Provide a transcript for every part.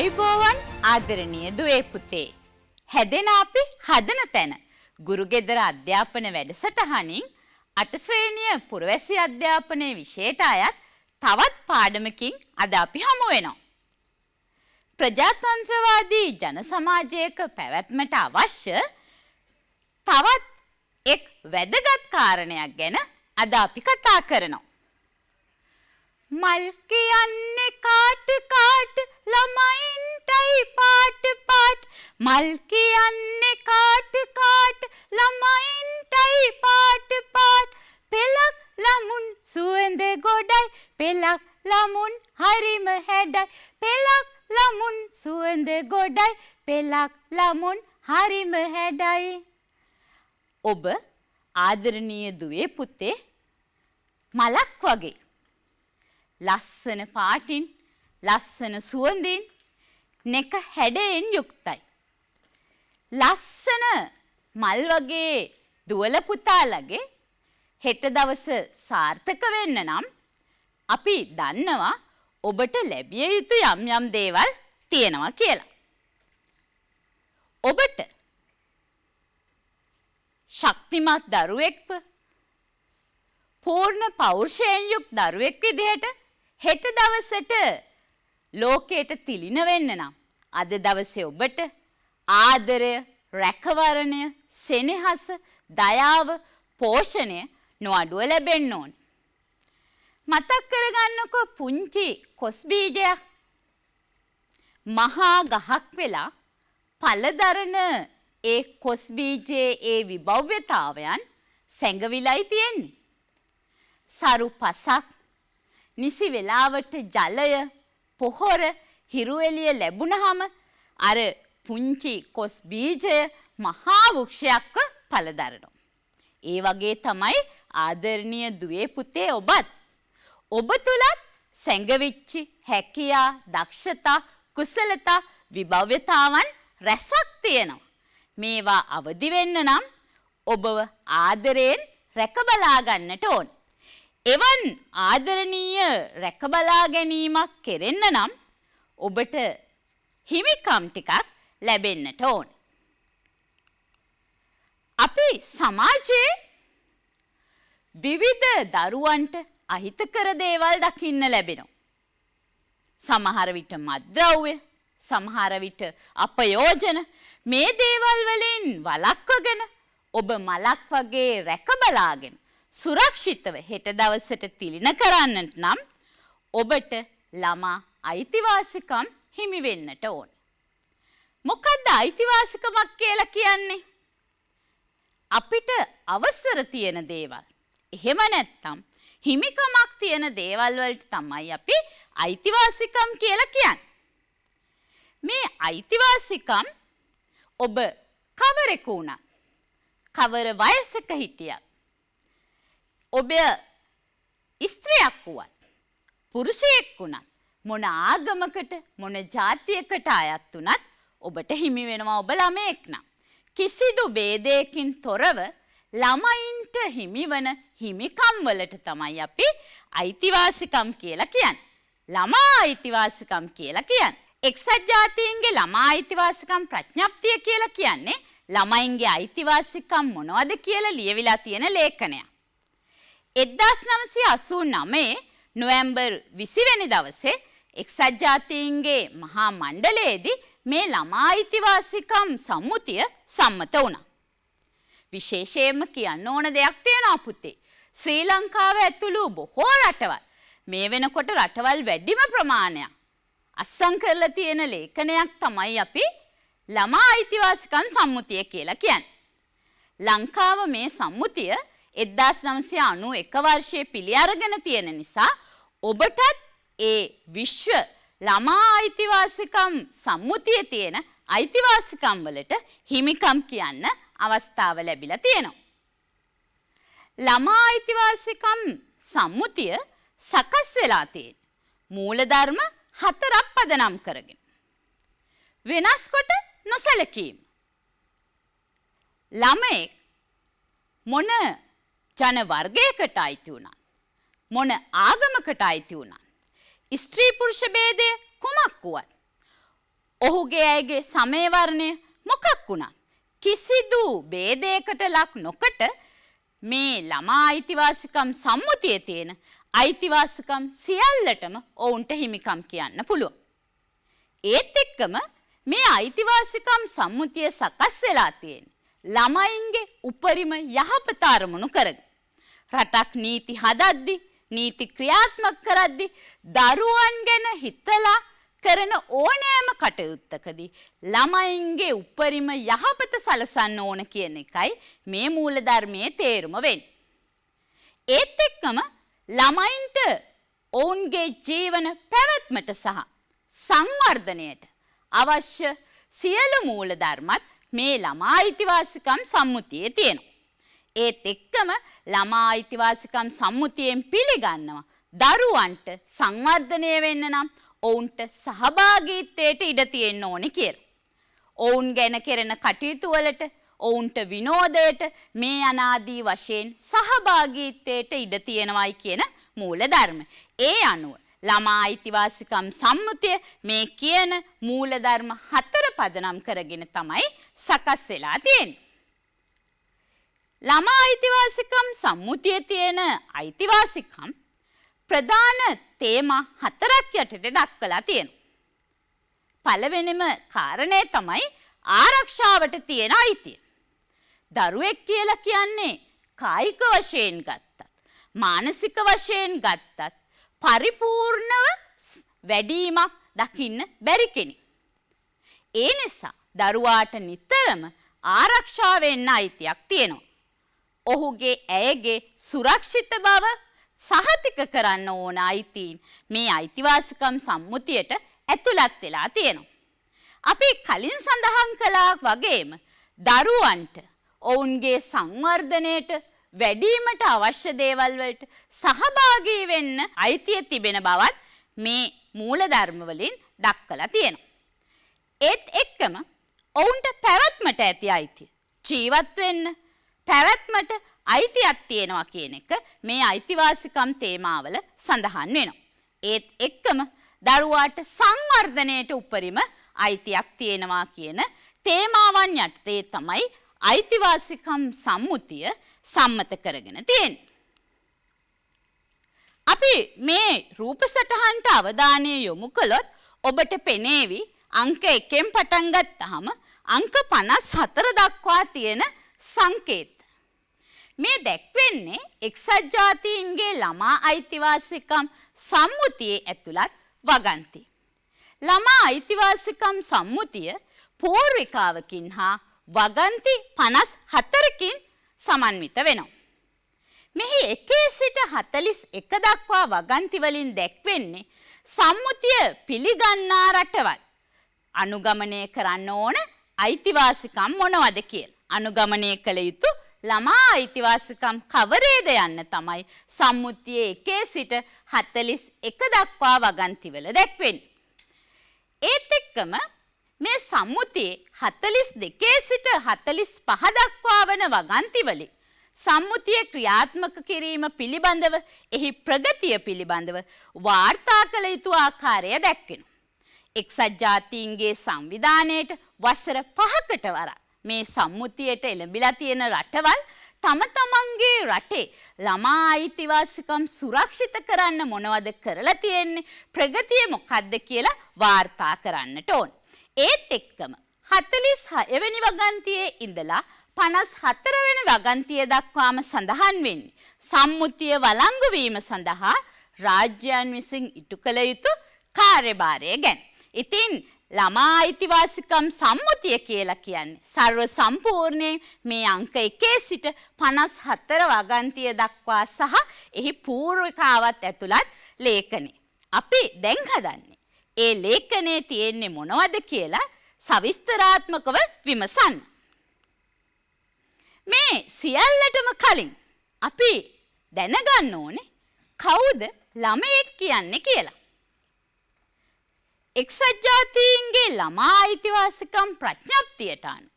ආයුබෝවන් ආදරණීය දුවේ පුතේ. හැදෙන අපි හදන තැන ගුරු ගෙදර අධ්‍යාපන වැඩසටහනින් 8 ශ්‍රේණිය පුරවැසි අධ්‍යාපනයේ විෂයට අයත් තවත් පාඩමකින් අද අපි හමු වෙනවා. ප්‍රජාතන්ත්‍රවාදී ජන සමාජයක පැවැත්මට අවශ්‍ය තවත් එක් වැදගත් කාරණයක් ගැන අද අපි කතා කරනවා. මල් කියන්නේ කාට කාට ළමයින්ටයි පාට පාට මල් කියන්නේ කාට කාට ළමයින්ටයි පාට පාට පෙලක් ළමුන් සුවඳ ගොඩයි පෙලක් ළමුන් හරිම හැඩයි පෙලක් ළමුන් සුවඳ ගොඩයි පෙලක් ළමුන් හරිම හැඩයි. ඔබ ආදරණීය දුවේ පුතේ මලක් වගේ ලස්සන පාටින් ලස්සන සුවඳින් නෙක හැඩයෙන් යුක්තයි. ලස්සන මල් වගේ දුවල පුතාලගේ හෙට දවස සාර්ථක වෙන්න නම් අපි දන්නවා ඔබට ලැබිය යුතු යම් යම් දේවල් තියෙනවා කියලා. ඔබට ශක්තිමත් දරුවෙක්ව පූර්ණ පෞරුෂයෙන් යුක්ත දරුවෙක් විදිහට හෙට දවසට ලෝකයට තිලින වෙන්න නම් අද දවසේ ඔබට ආදරය, රැකවරණය, සෙනෙහස, දයාව, පෝෂණය නොඅඩුව ලැබෙන්න ඕන. මතක් කරගන්නකෝ පුංචි කොස් බීජයක් මහා ගහක් වෙලා පළදරන ඒ කොස් බීජයේ ඒ විභව්‍යතාවයන් සැඟවිලයි තියෙන්නේ. සරු පසක් නිසි වෙලාවට ජලය, පොහොර, හිරු එළිය ලැබුණාම අර පුංචි කොස් බීජය මහා වෘක්ෂයක්ව පළදරනවා. ඒ වගේ තමයි ආදරණීය දුවේ පුතේ ඔබත්. ඔබ තුලත් සැඟවිච්ච හැකියා, දක්ෂතා, කුසලතා, විභව්‍යතාවන් රැසක් තියෙනවා. මේවා අවදි වෙන්න නම් ඔබව ආදරයෙන් රැකබලා ගන්නට ඕන. එවන් ආදරණීය රැකබලා ගැනීමක් කෙරෙන්න නම් ඔබට හිමිකම් ටිකක් ලැබෙන්නට ඕන. අපි සමාජයේ විවිධ දරුවන්ට අහිතකර දේවල් දකින්න ලැබෙනවා. සමහර විට මත්ද්‍රව්‍ය, සමහර විට අපයෝජන මේ දේවල් වලින් වළක්වගෙන ඔබ මලක් වගේ රැකබලාගෙන සුරක්ෂිතව හෙට දවසට තිලින කරන්නට නම් ඔබට ළමා අයිතිවාසිකම් හිමි වෙන්නට ඕන. මොකද්ද අයිතිවාසිකමක් කියලා කියන්නේ? අපිට අවසර තියෙන දේවල්. එහෙම නැත්නම් හිමිකමක් තියෙන දේවල් වලට තමයි අපි අයිතිවාසිකම් කියලා කියන්නේ. මේ අයිතිවාසිකම් ඔබ කවරෙකු වුණත්, කවර වයසක හිටියත්, ඔබ ස්ත්‍රියක් වුවත්, පුරුෂයෙක් වුණත්, මොන ආගමකට, මොන ජාතියකට අයත් වුණත් ඔබට හිමි වෙනවා ඔබ ළමයෙක් නම්. කිසිදු ભેදයකින් තොරව ළමයින්ට හිමිවන හිමිකම් වලට තමයි අපි අයිතිවාසිකම් කියලා කියන්නේ. ළමා අයිතිවාසිකම් කියලා කියන්නේ. එක්සත් ජාතීන්ගේ ළමා අයිතිවාසිකම් ප්‍රඥප්තිය කියලා කියන්නේ ළමයින්ගේ අයිතිවාසිකම් මොනවද කියලා ලියවිලා තියෙන ලේඛනයක්. 1989 නොවැම්බර් 20 වෙනි දවසේ එක්සත් ජාතීන්ගේ මහා මණ්ඩලයේදී මේ ළමා අයිතිවාසිකම් සම්මුතිය සම්මත වුණා. විශේෂයෙන්ම කියන්න ඕන දෙයක් තියෙනවා පුතේ. ශ්‍රී ලංකාව ඇතුළු බොහෝ රටවල් මේ වෙනකොට රටවල් වැඩිම ප්‍රමාණයක් අත්සන් කරලා තියෙන ලේඛනයක් තමයි අපි ළමා අයිතිවාසිකම් සම්මුතිය කියලා කියන්නේ. ලංකාව මේ සම්මුතිය 1991 වර්ෂයේ පිළි අරගෙන තියෙන නිසා ඔබටත් ඒ විශ්ව ළමා අයිතිවාසිකම් සම්මුතියේ තියෙන අයිතිවාසිකම් වලට හිමිකම් කියන්න අවස්ථාව ලැබිලා තියෙනවා. ළමා අයිතිවාසිකම් සම්මුතිය සකස් වෙලා තියෙන මූලධර්ම 4ක් පදනම් කරගෙන. වෙනස් කොට නොසැලකීම. ළමයෙක් මොන ජන වර්ගයකට අයිති වුණත්, මොන ආගමකට අයිති වුණත්, ස්ත්‍රී පුරුෂ ભેදය කුමක් වුවත් ඔහුගේ ඇයගේ සමය වර්ණය මොකක් වුණත් කිසිදු ભેදයකට ලක් නොකොට මේ ළමා අයිතිවාසිකම් සම්මුතියේ තියෙන අයිතිවාසිකම් සියල්ලටම ඔවුන්ට හිමිකම් කියන්න පුළුවන්. ඒත් එක්කම මේ අයිතිවාසිකම් සම්මුතිය සකස් වෙලා තියෙන්නේ ළමයින්ගේ උපරිම යහපත අරමුණු කරගෙන. රටක් නීති හදද්දි, නීති ක්‍රියාත්මක කරද්දි දරුවන් ගැන හිතලා කරන ඕනෑම කටයුත්තකදී ළමයින්ගේ උපරිම යහපත සලසන්න ඕන කියන එකයි මේ මූලධර්මයේ තේරුම වෙන්නේ. ඒත් එක්කම ළමයින්ට ඔවුන්ගේ ජීවන පැවැත්මට සහ සංවර්ධනයට අවශ්‍ය සියලු මූලධර්මත් මේ ළමා අයිතිවාසිකම් සම්මුතියේ තියෙනවා. ඒත් එක්කම ළමා අයිතිවාසිකම් සම්මුතියෙන් පිළිගන්නවා දරුවන්ට සංවර්ධනය වෙන්න නම් ඔවුන්ට සහභාගීත්වයට ඉඩ තියෙන්න ඕනේ කියලා. ඔවුන් ගැන කෙරෙන කටයුතු වලට, ඔවුන්ට විනෝදයට මේ අනාදී වශයෙන් සහභාගීත්වයට ඉඩ තියෙනවයි කියන මූලධර්ම. ඒ අනුව ළමා අයිතිවාසිකම් සම්මුතිය මේ කියන මූලධර්ම 4 පදනම් කරගෙන තමයි සකස් වෙලා තියෙන්නේ. ළමා අයිතිවාසිකම් සම්මුතියේ තියෙන අයිතිවාසිකම් ප්‍රධාන තේමා 4ක් යටතේ දක්වලා තියෙනවා. පළවෙනිම කාරණය තමයි ආරක්ෂාවට තියෙන අයිතිය. දරුවෙක් කියලා කියන්නේ කායික වශයෙන් ගත්තත්, මානසික වශයෙන් ගත්තත් පරිපූර්ණව වැඩිමක් දකින්න බැරි කෙනෙක්. ඒ නිසා දරුවාට නිතරම ආරක්ෂා වෙන්න අයිතියක් තියෙනවා. ඔහුගේ ඇයගේ සුරක්ෂිත බව සහතික කරන්න ඕන අයිතීන් මේ අයිතිවාසිකම් සම්මුතියට ඇතුළත් වෙලා තියෙනවා. අපි කලින් සඳහන් කළා වගේම දරුවන්ට ඔවුන්ගේ සංවර්ධනයට වැඩිවීමට අවශ්‍ය දේවල් වලට සහභාගී වෙන්න අයිතිය තිබෙන බවත් මේ මූලධර්ම වලින් දක්වලා තියෙනවා. ඒත් එක්කම ඔවුන්ට පැවැත්මට ඇති අයිතිය, ජීවත් වෙන්න පැවැත්මට අයිතියක් තියෙනවා කියන එක මේ අයිතිවාසිකම් තේමාවල සඳහන් වෙනවා. ඒත් එක්කම දරුවාට සංවර්ධනයට උපරිම අයිතියක් තියෙනවා කියන තේමාවන් යටතේ තමයි අයිතිවාසිකම් සම්මුතිය සම්මත කරගෙන තියෙන්නේ. අපි මේ රූප සටහනට අවධානය යොමු කළොත් ඔබට පෙනේවි අංක 1න් පටන් ගත්තාම අංක 54 දක්වා තියෙන සංකේත. මේ දැක්වෙන්නේ එක්සත් ජාතීන්ගේ ළමා අයිතිවාසිකම් සම්මුතියේ ඇතුළත් වගන්ති. ළමා අයිතිවාසිකම් සම්මුතිය පූර්විකාවකින් හා වගන්ති 54කින් සමන්විත වෙනවා. මෙහි 1 සිට 41 දක්වා වගන්ති වලින් දැක්වෙන්නේ සම්මුතිය පිළිගන්නා රටවල් අනුගමනය කරන්න ඕන අයිතිවාසිකම් මොනවද කියලා. අනුගමනය කළ යුතු ළමා අයිතිවාසිකම් කවරේද යන්න තමයි සම්මුතියේ 1 සිට 41 දක්වා වගන්තිවල දැක්වෙන්නේ. ඒත් එක්කම මේ සම්මුතියේ 42 සිට 45 දක්වා වන වගන්තිවලින් සම්මුතිය ක්‍රියාත්මක කිරීම පිළිබඳව එහි ප්‍රගතිය පිළිබඳව වාර්තා කළ යුතු ආකාරය දැක්වෙනවා. එක්සත් ජාතීන්ගේ සංවිධානයේට වසර 5කට වරක් මේ සම්මුතියට එළඹිලා තියෙන රටවල් තම තමන්ගේ රටේ ළමා අයිතිවාසිකම් සුරක්ෂිත කරන්න මොනවද කරලා තියෙන්නේ, ප්‍රගතිය මොකක්ද කියලා වාර්තා කරන්නට ඕන. ඒත් එක්කම 46 වෙනි වගන්තියේ ඉඳලා 54 වෙනි වගන්තිය දක්වාම සඳහන් වෙන්නේ සම්මුතිය වළංගු වීම සඳහා රාජ්‍යයන් විසින් ඉටු කළ යුතු කාර්යභාරය ගැන. ඉතින් ළමා අයිතිවාසිකම් සම්මුතිය කියලා කියන්නේ සර්ව සම්පූර්ණයෙන් මේ අංක 1 සිට 54 වගන්තිය දක්වා සහ එහි පූර්විකාවත් ඇතුළත් ලේඛනේ. අපි දැන් හදන්නේ ඒ ලේඛනයේ තියෙන්නේ මොනවද කියලා සවිස්තරාත්මකව විමසන්න. මේ සියල්ලටම කලින් අපි දැනගන්න ඕනේ කවුද ළමයෙක් කියන්නේ කියලා. එක්සත් ජාතීන්ගේ ළමා අයිතිවාසිකම් ප්‍රඥප්තියට අනුව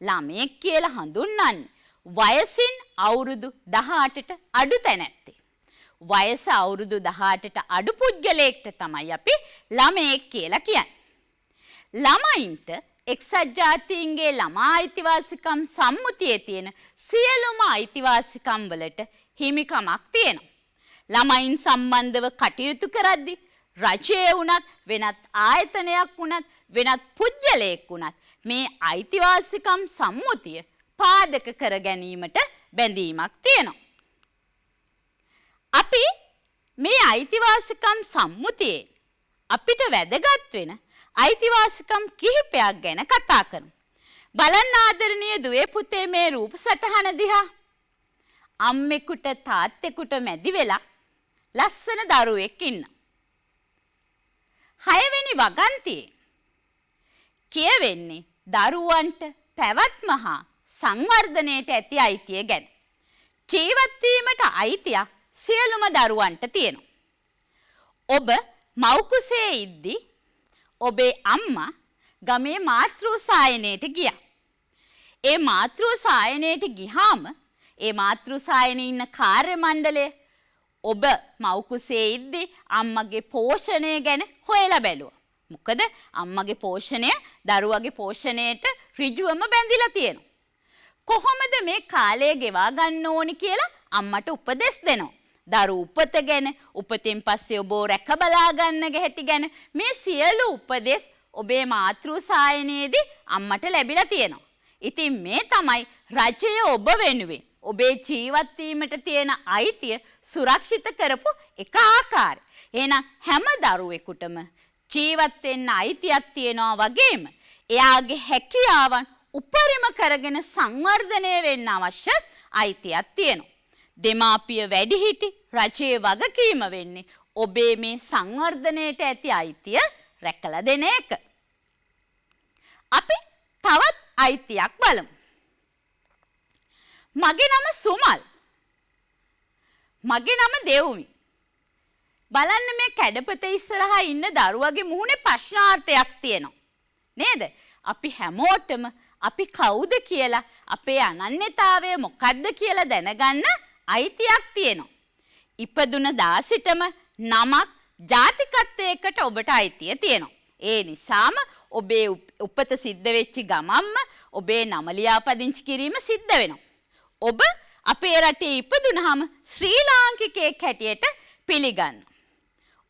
ළමයෙක් කියලා හඳුන්වන්නේ වයසින් අවුරුදු 18ට අඩු තැනැත්තේ. වයස අවුරුදු 18ට අඩු පුද්ගලයෙක්ට තමයි අපි ළමයෙක් කියලා කියන්නේ. ළමයින්ට එක්සත් ජාතීන්ගේ ළමා අයිතිවාසිකම් සම්මුතියේ තියෙන සියලුම අයිතිවාසිකම් වලට හිමිකමක් තියෙනවා. ළමයින් සම්බන්ධව කටයුතු කරද්දී රජයේ වුණත් වෙනත් ආයතනයක් වුණත් වෙනත් පුද්ගලයෙක් වුණත් මේ අයිතිවාසිකම් සම්මුතිය පාදක කර ගැනීමට බැඳීමක් තියෙනවා. අපි මේ අයිතිවාසිකම් සම්මුතියේ අපිට වැදගත් වෙන අයිතිවාසිකම් කිහිපයක් ගැන කතා කරමු. බලන්න ආදරණීය දුවේ පුතේ මේ රූප සටහන දිහා. අම්මෙකුට තාත්තෙකුට මැදි වෙලා ලස්සන දරුවෙක් ඉන්නවා. 6 වෙනි වගන්තියේ කියවෙන්නේ දරුවන්ට පැවැත්ම හා සංවර්ධනයට ඇති අයිතිය ගැන. ජීවත් වීමට අයිතිය සියලුම දරුවන්ට තියෙනවා. ඔබ මව් කුසේ ඉද්දී ඔබේ අම්මා ගමේ මාතෘ සායනයට ගියා. ඒ මාතෘ සායනයට ගියාම ඒ මාතෘ සායනයේ ඉන්න කාර්ය මණ්ඩලය ඔබ මව් කුසේ ඉද්දී අම්මගේ පෝෂණය ගැන හොයලා බැලුවා. මොකද අම්මගේ පෝෂණය දරුවගේ පෝෂණයට ඍජුවම බැඳිලා තියෙනවා. කොහොමද මේ කාලය ගෙවා ගන්න ඕනි කියලා අම්මට උපදෙස් දෙනවා. දරු උපත ගැන, උපතින් පස්සේ ඔබ රැක බලා ගන්න හැටි ගැන මේ සියලු උපදෙස් ඔබේ මාතෘ සායනයේදී අම්මට ලැබිලා තියෙනවා. ඉතින් මේ තමයි රජය ඔබ වෙනුවෙන් ඔබේ ජීවත් වීමට තියෙන අයිතිය සුරක්ෂිත කරපු එක ආකාරය. එහෙනම් හැම දරුවෙකුටම ජීවත් වෙන්න අයිතියක් තියෙනවා වගේම එයාගේ හැකියාවන් උපරිම කරගෙන සංවර්ධනය වෙන්න අවශ්‍ය අයිතියක් තියෙනවා. දෙමාපිය වැඩිහිටි රජයේ වගකීම වෙන්නේ ඔබේ මේ සංවර්ධනයට ඇති අයිතිය රැකලා දෙන එක. අපි තවත් අයිතියක් බලමු. මගේ නම සුමල්. මගේ නම දෙව්මි. බලන්න මේ කැඩපත ඉස්සරහා ඉන්න දරුවගේ මුහුණේ ප්‍රශ්නාර්ථයක් තියෙනවා. නේද? අපි හැමෝටම අපි කවුද කියලා අපේ අනන්‍යතාවය මොකක්ද කියලා දැනගන්න අයිතියක් තියෙනවා. ඉපදුන දා සිටම නමක් ජාතිකත්වයකට ඔබට අයිතිය තියෙනවා. ඒ නිසාම ඔබේ උපත සිද්ධ වෙච්ච ගමම්ම ඔබේ නම ලියාපදිංචි කිරීම සිද්ධ වෙනවා. ඔබ අපේ රටේ ඉපදුනහම ශ්‍රී ලාංකිකයෙක් හැටියට පිළිගන්නවා.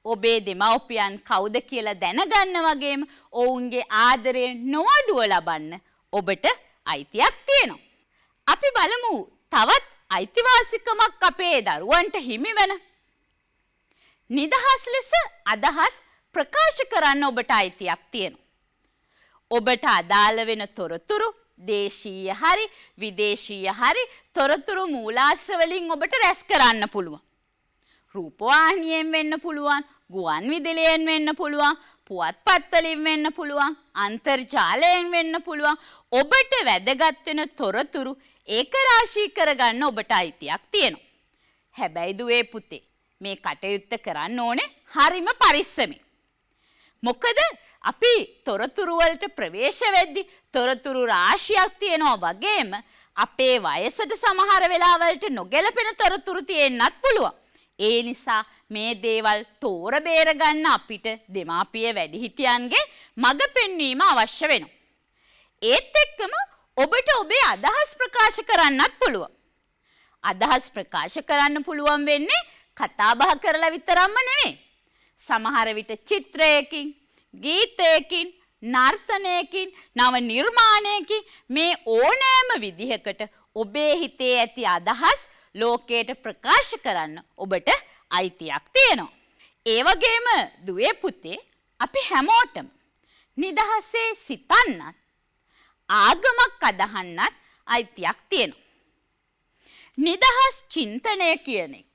ඔබේ දෙමව්පියන් කවුද කියලා දැනගන්න වගේම ඔවුන්ගේ ආදරය නොඅඩුව ලබන්න ඔබට අයිතියක් තියෙනවා. අපි බලමු තවත් අයිතිවාසිකමක් අපේ දරුවන්ට හිමි වෙන. නිදහස් ලෙස අදහස් ප්‍රකාශ කරන්න ඔබට අයිතියක් තියෙනවා. ඔබට අදාළ වෙන තොරතුරු දේශීය හරි විදේශීය හරි තොරතුරු මූලාශ්‍ර වලින් ඔබට රැස් කරන්න පුළුවන්. රූපවාහිනියෙන් වෙන්න පුළුවන්, ගුවන් විදුලියෙන් වෙන්න පුළුවන්, පුවත්පත් වලින් වෙන්න පුළුවන්, අන්තර්ජාලයෙන් වෙන්න පුළුවන්. ඔබට වැදගත් වෙන තොරතුරු ඒකරාශී කරගන්න ඔබට අයිතියක් තියෙනවා. හැබැයි දුවේ පුතේ මේ කටයුත්ත කරන්න ඕනේ හරිම පරිස්සමෙන්. මොකද අපි තොරතුරු වලට ප්‍රවේශ වෙද්දී තොරතුරු රාශියක් තියෙනවා වගේම අපේ වයසට සමහර වෙලාවලට නොගැලපෙන තොරතුරු තියෙන්නත් පුළුවන්. ඒ නිසා මේ දේවල් තෝර බේර ගන්න අපිට දෙමාපිය වැඩිහිටියන්ගේ මඟ පෙන්වීම අවශ්‍ය වෙනවා. ඒත් එක්කම ඔබට ඔබේ අදහස් ප්‍රකාශ කරන්නත් පුළුවන්. අදහස් ප්‍රකාශ කරන්න පුළුවන් වෙන්නේ කතා බහ කරලා විතරක්ම නෙමෙයි. සමහර විට චිත්‍රයකින්, ගීතයකින්, නර්තනයකින්, නව නිර්මාණයකින් මේ ඕනෑම විදිහකට ඔබේ හිතේ ඇති අදහස් ලෝකයට ප්‍රකාශ කරන්න ඔබට අයිතියක් තියෙනවා. ඒ වගේම දුවේ පුතේ අපි හැමෝටම නිදහසේ සිතන්නත් ආගමක් අදහන්නත් අයිතියක් තියෙනවා. නිදහස් චින්තනය කියන එක,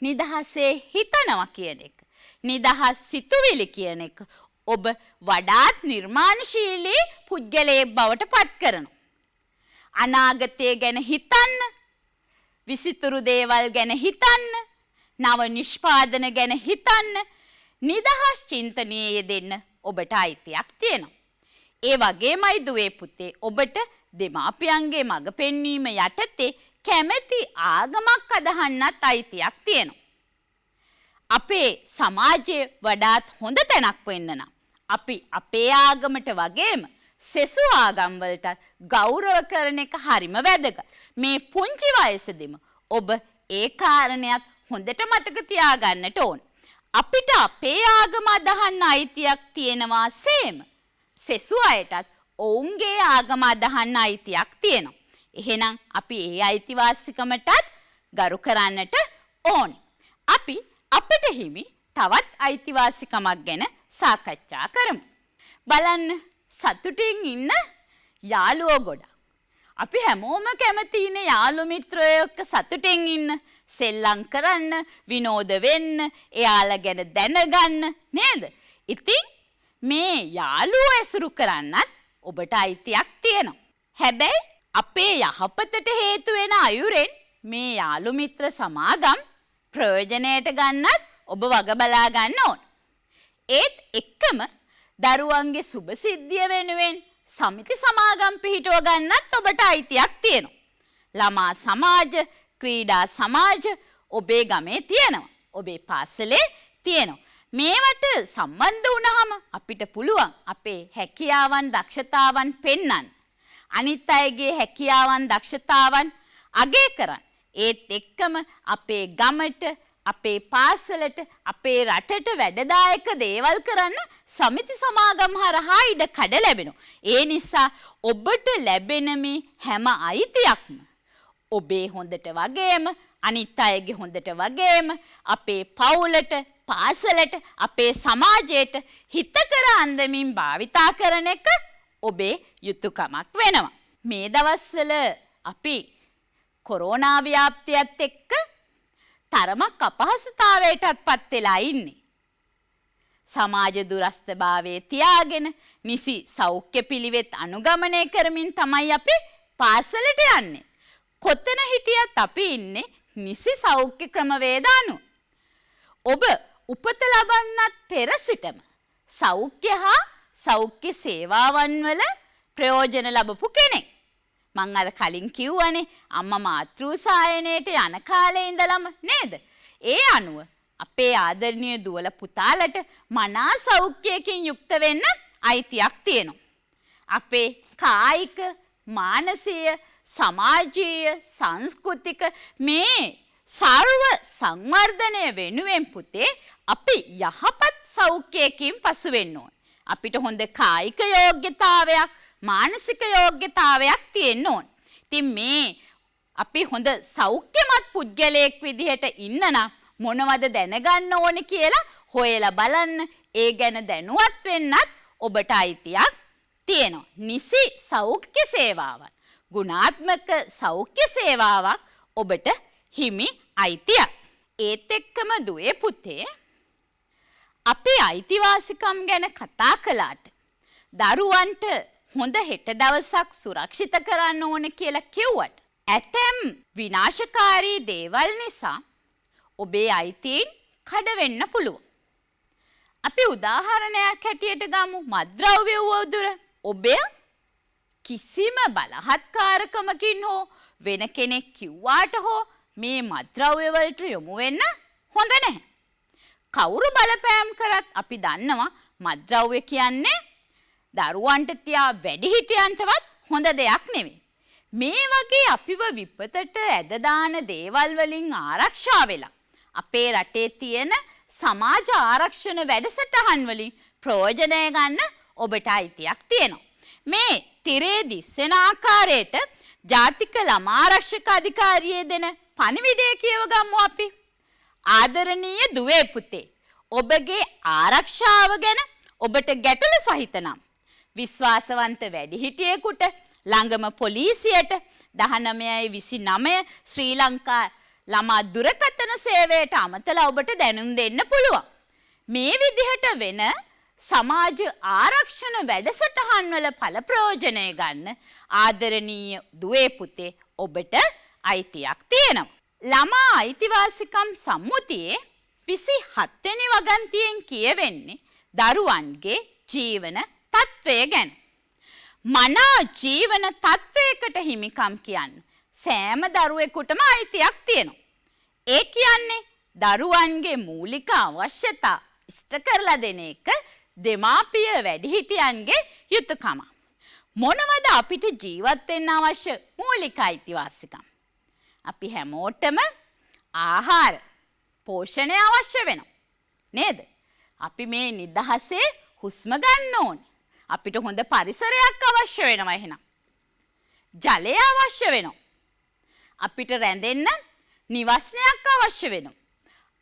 නිදහසේ හිතනවා කියන එක, නිදහස් සිතුවිලි කියන එක ඔබ වඩාත් නිර්මාණශීලී පුද්ගලයෙක් බවට පත් කරනවා. අනාගතය ගැන හිතන්න, විසිතුරු දේවල් ගැන හිතන්න, නව නිෂ්පාදන ගැන හිතන්න, නිදහස් චින්තනයේ යෙදෙන්න ඔබට අයිතියක් තියෙනවා. ඒ වගේමයි දුවේ පුතේ ඔබට දෙමාපියන්ගේ මඟ පෙන්වීම යටතේ කැමැති ආගමක් අදහන්නත් අයිතියක් තියෙනවා. අපේ සමාජයේ වඩාත් හොඳ තැනක් වෙන්න නම් අපි අපේ ආගමට වගේම සෙසු ආගම්වලට ගෞරව කරන එක හරිම වැදගත්. මේ පුංචි වයසේදීම ඔබ ඒ කාරණයක් හොඳට මතක තියාගන්නට ඕන. අපිට අපේ ආගම අදහන්න අයිතියක් තියෙනවා සේම සෙසු අයටත් ඔවුන්ගේ ආගම අදහන්න අයිතියක් තියෙනවා. එහෙනම් අපි ඒ අයිතිවාසිකමටත් ගරු කරන්නට ඕනේ. අපි අපිට හිමි තවත් අයිතිවාසිකමක් ගැන සාකච්ඡා කරමු. බලන්න සතුටින් ඉන්න යාළුවෝ ගොඩක්. අපි හැමෝම කැමති ඉන්නේ යාළු මිත්‍රයෝ එක්ක සතුටින් ඉන්න, සෙල්ලම් කරන්න, විනෝද වෙන්න, එයාලා ගැන දැනගන්න නේද? ඉතින් මේ යාළුවෝ ඇසුරු කරන්නත් ඔබට අයිතියක් තියෙනවා. හැබැයි අපේ යහපතට හේතු වෙන අයුරෙන් මේ යාළු මිත්‍ර සමාගම් ප්‍රයෝජනයට ගන්නත් ඔබ වග බලා ගන්න ඕන. ඒත් එක්කම දරුවන්ගේ සුබ සිද්ධිය වෙනුවෙන් සමිති සමාගම් පිහිටුව ගන්නත් ඔබට අයිතියක් තියෙනවා. ළමා සමාජ, ක්‍රීඩා සමාජ ඔබේ ගමේ තියෙනවා. ඔබේ පාසලේ තියෙනවා. මේවට සම්බන්ධ වුණාම අපිට පුළුවන් අපේ හැකියාවන්, දක්ෂතාවන් පෙන්වන්න. අනිත් අයගේ හැකියාවන්, දක්ෂතාවන් අගය කරන්න. ඒත් එක්කම අපේ ගමට, අපේ පාසලට, අපේ රටට වැඩදායක දේවල් කරන්න සමිති සමාගම් හරහා ඉඩ කඩ ලැබෙනවා. ඒ නිසා ඔබට ලැබෙන මේ හැම අයිතියක්ම ඔබේ හොඳට වගේම අනිත් අයගේ හොඳට වගේම අපේ පවුලට, පාසලට, අපේ සමාජයට හිතකර අන්දමින් භාවිතා කරන එක ඔබේ යුතුයකමක් වෙනවා. මේ දවස්වල අපි කොරෝනා ව්‍යාප්තියත් එක්ක තරමක් අපහසුතාවයටත් පත් වෙලා ඉන්නේ. සමාජ දුරස්ථභාවයේ තියාගෙන නිසි සෞඛ්‍ය පිළිවෙත් අනුගමනය කරමින් තමයි අපි පාසලට යන්නේ. කොතන හිටියත් අපි ඉන්නේ නිසි සෞඛ්‍ය ක්‍රමවේද අනුව. ඔබ උපත ලබන්නත් පෙර සිටම සෞඛ්‍ය හා සෞඛ්‍ය සේවාවන් වල ප්‍රයෝජන ලැබපු කෙනෙක්. මං අර කලින් කිව්වනේ අම්මා මාතෘ සායනයට යන කාලේ ඉඳලම නේද? ඒ අනුව අපේ ආදරණීය දුවල පුතාලට මනා සෞඛ්‍යයකින් යුක්ත වෙන්න අයිතියක් තියෙනවා. අපේ කායික, මානසික, සමාජීය, සංස්කෘතික මේ සර්ව සංවර්ධනය වෙනුවෙන් පුතේ අපි යහපත් සෞඛ්‍යයකින් පසු වෙන්න ඕන. අපිට හොඳ කායික යෝග්‍යතාවයක්, මානසික යෝග්‍යතාවයක් තියෙන්න ඕන. ඉතින් මේ අපි හොඳ සෞඛ්‍යමත් පුද්ගලයෙක් විදිහට ඉන්න නම් මොනවද දැනගන්න ඕනේ කියලා හොයලා බලන්න, ඒ ගැන දැනුවත් වෙන්නත් ඔබට අයිතියක් තියෙනවා. නිසි සෞඛ්‍ය සේවාවක්, ගුණාත්මක සෞඛ්‍ය සේවාවක් ඔබට හිමි අයිතියක්. ඒත් එක්කම දුවේ පුතේ අපේ අයිතිවාසිකම් ගැන කතා කළාට දරුවන්ට හොඳ හෙට දවසක් සුරක්ෂිත කරන්න ඕන කියලා කිව්වට ඇතැම් විනාශකාරී දේවල් නිසා ඔබේ අයිතීන් කඩ වෙන්න පුළුවන්. අපි උදාහරණයක් හැටියට ගමු මත්ද්‍රව්‍ය වදුර. ඔබ කිසිම බලහත්කාරකමකින් හෝ වෙන කෙනෙක් කිව්වාට හෝ මේ මත්ද්‍රව්‍ය වලට යොමු වෙන්න හොඳ නැහැ. කවුරු බලපෑම් කරත් අපි දන්නවා මත්ද්‍රව්‍ය කියන්නේ දරුවන්ට තියා වැඩිහිටියන්ටවත් හොඳ දෙයක් නෙවෙයි. මේ වගේ අපිව විපතට ඇද දාන දේවල් වලින් ආරක්ෂා වෙලා අපේ රටේ තියෙන සමාජ ආරක්ෂණ වැඩසටහන් වලින් ප්‍රයෝජනය ගන්න ඔබට අයිතියක් තියෙනවා. මේ තිරේ දිස්සෙන ආකාරයට ජාතික ළමා ආරක්ෂක අධිකාරියේ දෙන පණිවිඩය කියව ගමු අපි. ආදරණීය දුවේ පුතේ, ඔබගේ ආරක්ෂාව ගැන ඔබට ගැටලු සහිත නම් විශ්වාසවන්ත වැඩිහිටියෙකුට ළඟම පොලිසියට 1929 ශ්‍රී ලංකා ළමා දුරකථන සේවයට අමතලා ඔබට දැනුම් දෙන්න පුළුවන්. මේ විදිහට වෙන සමාජ ආරක්ෂණ වැඩසටහන් වල පළ ප්‍රයෝජනය ගන්න ආදරණීය දුවේ පුතේ ඔබට අයිතියක් තියෙනවා. ළමා අයිතිවාසිකම් සම්මුතියේ 27 වෙනි වගන්තියෙන් කියවෙන්නේ දරුවන්ගේ ජීවන තත්ත්වය ගැන. මනා ජීවන තත්ත්වයකට හිමිකම් කියන්න සෑම දරුවෙකුටම අයිතියක් තියෙනවා. ඒ කියන්නේ දරුවන්ගේ මූලික අවශ්‍යතා ඉෂ්ට කරලා දෙන එක දෙමාපිය වැඩිහිටියන්ගේ යුතුයකම. මොනවද අපිට ජීවත් වෙන්න අවශ්‍ය මූලික අයිතිවාසිකම්? අපි හැමෝටම ආහාර පෝෂණය අවශ්‍ය වෙනවා. නේද? අපි මේ නිදහසේ හුස්ම ගන්න ඕනේ. අපිට හොඳ පරිසරයක් අවශ්‍ය වෙනවා එහෙනම්. ජලය අවශ්‍ය වෙනවා. අපිට රැඳෙන්න නිවස්නයක් අවශ්‍ය වෙනවා.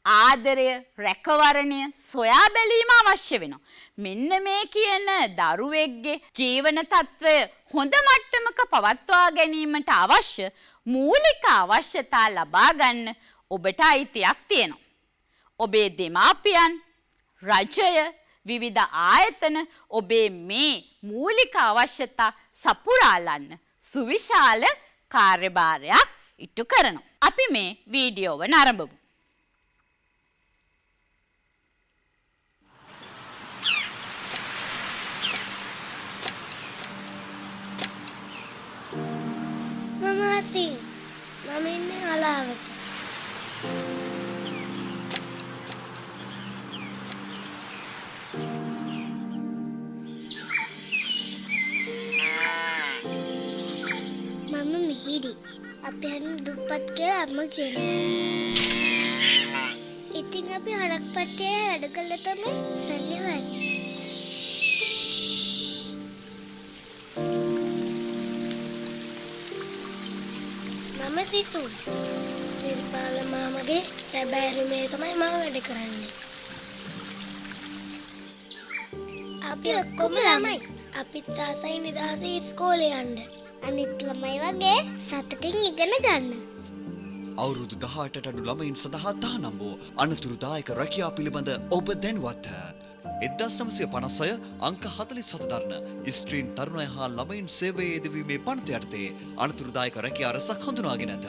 ආදරය, රැකවරණය, සොයා බැලීම අවශ්‍ය වෙනවා. මෙන්න මේ කියන දරුවෙක්ගේ ජීවන තත්ත්වය හොඳ මට්ටමක පවත්වා ගැනීමට අවශ්‍ය මූලික අවශ්‍යතා ලබා ගන්න ඔබට අයිතියක් තියෙනවා. ඔබේ දෙමාපියන්, රජය, විවිධ ආයතන ඔබේ මේ මූලික අවශ්‍යතා සපුරාලන්න සුවිශාල කාර්යභාරයක් ඉටු කරනවා. අපි මේ වීඩියෝව නරඹමු. මම ඉන්නේ අලාවත. මම මිහිරි. අපි හන් දුප්පත් කියලා අම්මා කියනවා. ඉතින් අපි හරක් පට්ටියේ වැඩ කළා තමයි සල්ලි හොයන්නේ. මම සිතු නිර්පාල මාමගේ තැබෑරුමේ තමයි මම වැඩ කරන්නේ. අපි ඔක්කොම ළමයි. අපිත් ආසයි නිදහසේ ඉස්කෝලේ යන්න. අනිත් ළමයි වගේ සතුටින් ඉගෙන ගන්න. අවුරුදු 18ට අඩු ළමයින් සඳහා තහනම් වූ අනතුරුදායක රැකියාව පිළිබඳ ඔබ දැනුවත්ද? 1956 අංක 47 දරන ස්ත්‍රීන් තරුණය හා ළමයින් සේවයේ යෙදවීමේ පනත යටතේ අනතුරුදායක රැකියා රැසක් හඳුනාගෙන ඇත.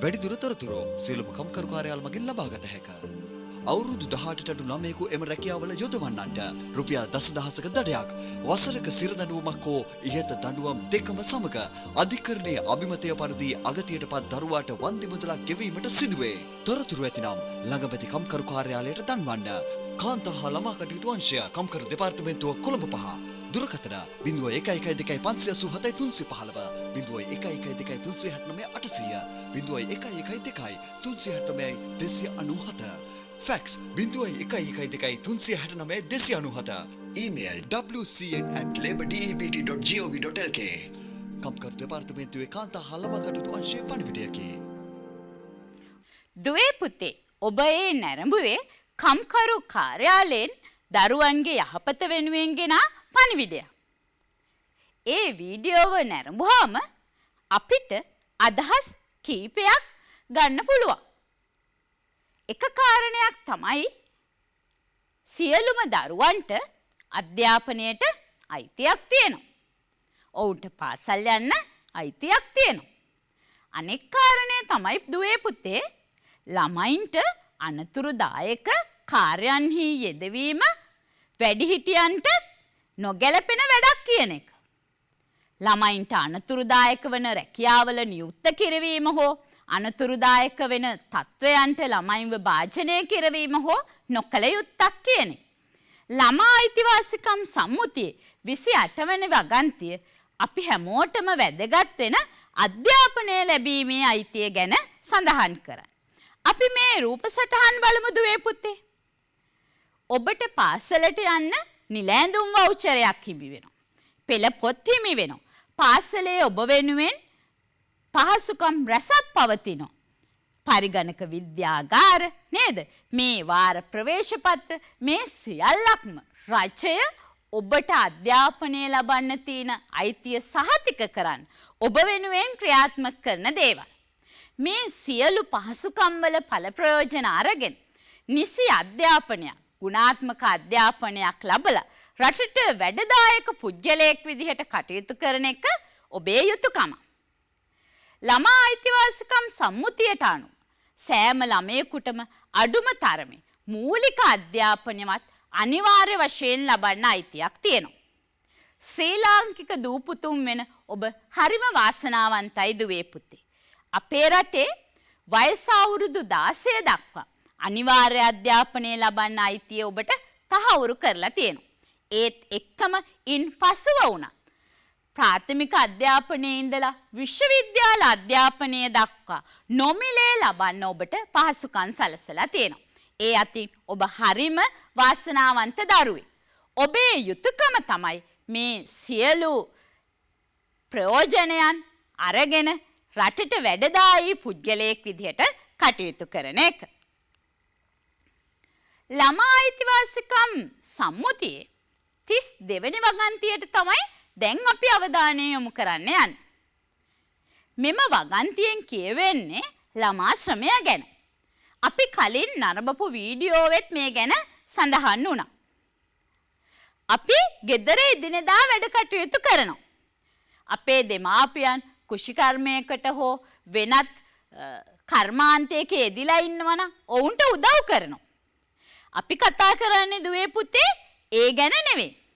වැඩිදුර තොරතුරු සියලුම කම්කරු කාර්යාල මගින් ලබාගත හැකිය. අවුරුදු 18ට අඩු ළමයෙකු එම රැකියාවල යොදවන්නන්ට රුපියල් 10,000ක දඩයක්, වසරක සිර දඬුවමක් හෝ ඉහත දඬුවම් දෙකම සමග අධිකරණයේ අභිමතය පරිදි අගතියටපත් දරුවාට වන්දි මුදලක් ගෙවීමට සිදුවේ. තොරතුරු ඇතිනම් ළඟපැති කම්කරු කාර්යාලයට දන්වන්න. කාන්තා හා ළමා කටයුතු අංශය, කම්කරු දෙපාර්තමේන්තුව කොළඹ 5. දුරකථන 0112 587 315 0112 369 800 0112 369 Fax 0112 369 297. Email wcn@labordeb.gov.lk. කම්කරු දෙපාර්තමේන්තුවේ කාන්තා හා ළමා කටයුතු අංශයේ පණිවිඩයකි. දුවේ පුතේ, ඔබ ඒ නැරඹුවේ කම්කරු කාර්යාලයෙන් දරුවන්ගේ යහපත වෙනුවෙන් ගෙන පණිවිඩය. ඒ වීඩියෝව නැරඹුවාම අපිට අදහස් කීපයක් ගන්න පුළුවන්. එක කාරණයක් තමයි සියලුම දරුවන්ට අධ්‍යාපනයට අයිතියක් තියෙනවා. ඔවුන්ට පාසල් යන්න අයිතියක් තියෙනවා. අනෙක් කාරණය තමයි දුවේ පුතේ, ළමයින්ට අනතුරුදායක කාර්යයන්හි යෙදවීම වැඩිහිටියන්ට නොගැලපෙන වැඩක් කියන එක. ළමයින්ට අනතුරුදායක වන රැකියාවල නියුක්ත කිරවීම හෝ අනතුරුදායක වෙන තත්ත්වයන්ට ළමයින්ව භාජනය කිරවීම හෝ නොකළ යුත්තක් කියන එක. ළමා අයිතිවාසිකම් සම්මුතියේ 28 වෙනි වගන්තිය අපි හැමෝටම වැදගත් වෙන අධ්‍යාපනය ලැබීමේ අයිතිය ගැන සඳහන් කරන්නේ. අපි මේ රූප සටහන් බලමු දුවේ පුතේ. ඔබට පාසලට යන්න නිලැඳුම් වවුචරයක් හිමි වෙනවා. පෙළ පොත් හිමි වෙනවා. පාසලේ ඔබ වෙනුවෙන් පහසුකම් රැසක් පවතිනවා. පරිගණක විද්‍යාගාර නේද? මේ වාර ප්‍රවේශපත්‍ර මේ සියල්ලක්ම රජය ඔබට අධ්‍යාපනය ලබන්න තියෙන අයිතිය සහතික කරන්න ඔබ වෙනුවෙන් ක්‍රියාත්මක කරන දේවල්. මේ සියලු පහසුකම් වල ඵල ප්‍රයෝජන අරගෙන නිසි අධ්‍යාපනයක්, ගුණාත්මක අධ්‍යාපනයක් ලැබලා රටට වැඩදායක පුද්ගලයෙක් විදිහට කටයුතු කරන එක ඔබේ යුතුයකම. ළමා අයිතිවාසිකම් සම්මුතියට අනුව සෑම ළමයෙකුටම අඩුම තරමේ මූලික අධ්‍යාපනයවත් අනිවාර්ය වශයෙන් ලබන්න අයිතියක් තියෙනවා. ශ්‍රී ලාංකික දූපුතුන් වෙන ඔබ හරිම වාසනාවන්තයි දුවේ පුතේ. අපේ රටේ වයස අවුරුදු 16 දක්වා අනිවාර්ය අධ්‍යාපනය ලබන්න අයිතිය ඔබට තහවුරු කරලා තියෙනවා. ඒත් එක්කම ඉන් පසුව වුණා ප්‍රාථමික අධ්‍යාපනයේ ඉඳලා විශ්වවිද්‍යාල අධ්‍යාපනය දක්වා නොමිලේ ලබන්න ඔබට පහසුකම් සලසලා තියෙනවා. ඒ අතින් ඔබ හරිම වාසනාවන්ත දරුවෙක්. ඔබේ යුතුයකම තමයි මේ සියලු ප්‍රයෝජනයන් අරගෙන රටට වැඩදායී පුද්ගලයෙක් විදිහට කටයුතු කරන එක. ළමා අයිතිවාසිකම් සම්මුතියේ 32 වෙනි වගන්තියට තමයි දැන් අපි අවධානය යොමු කරන්න යන්නේ. මෙම වගන්තියෙන් කියවෙන්නේ ළමා ශ්‍රමය ගැන. අපි කලින් නරඹපු වීඩියෝවෙත් මේ ගැන සඳහන් වුණා. අපි ගෙදර එදිනෙදා වැඩ කටයුතු කරනවා. අපේ දෙමාපියන් කුෂිකර්මයකට හෝ වෙනත් කර්මාන්තයක යෙදිලා ඉන්නවා නම් ඔවුන්ට උදව් කරනවා. අපි කතා කරන්නේ දුවේ පුතේ ඒ ගැන නෙවෙයි.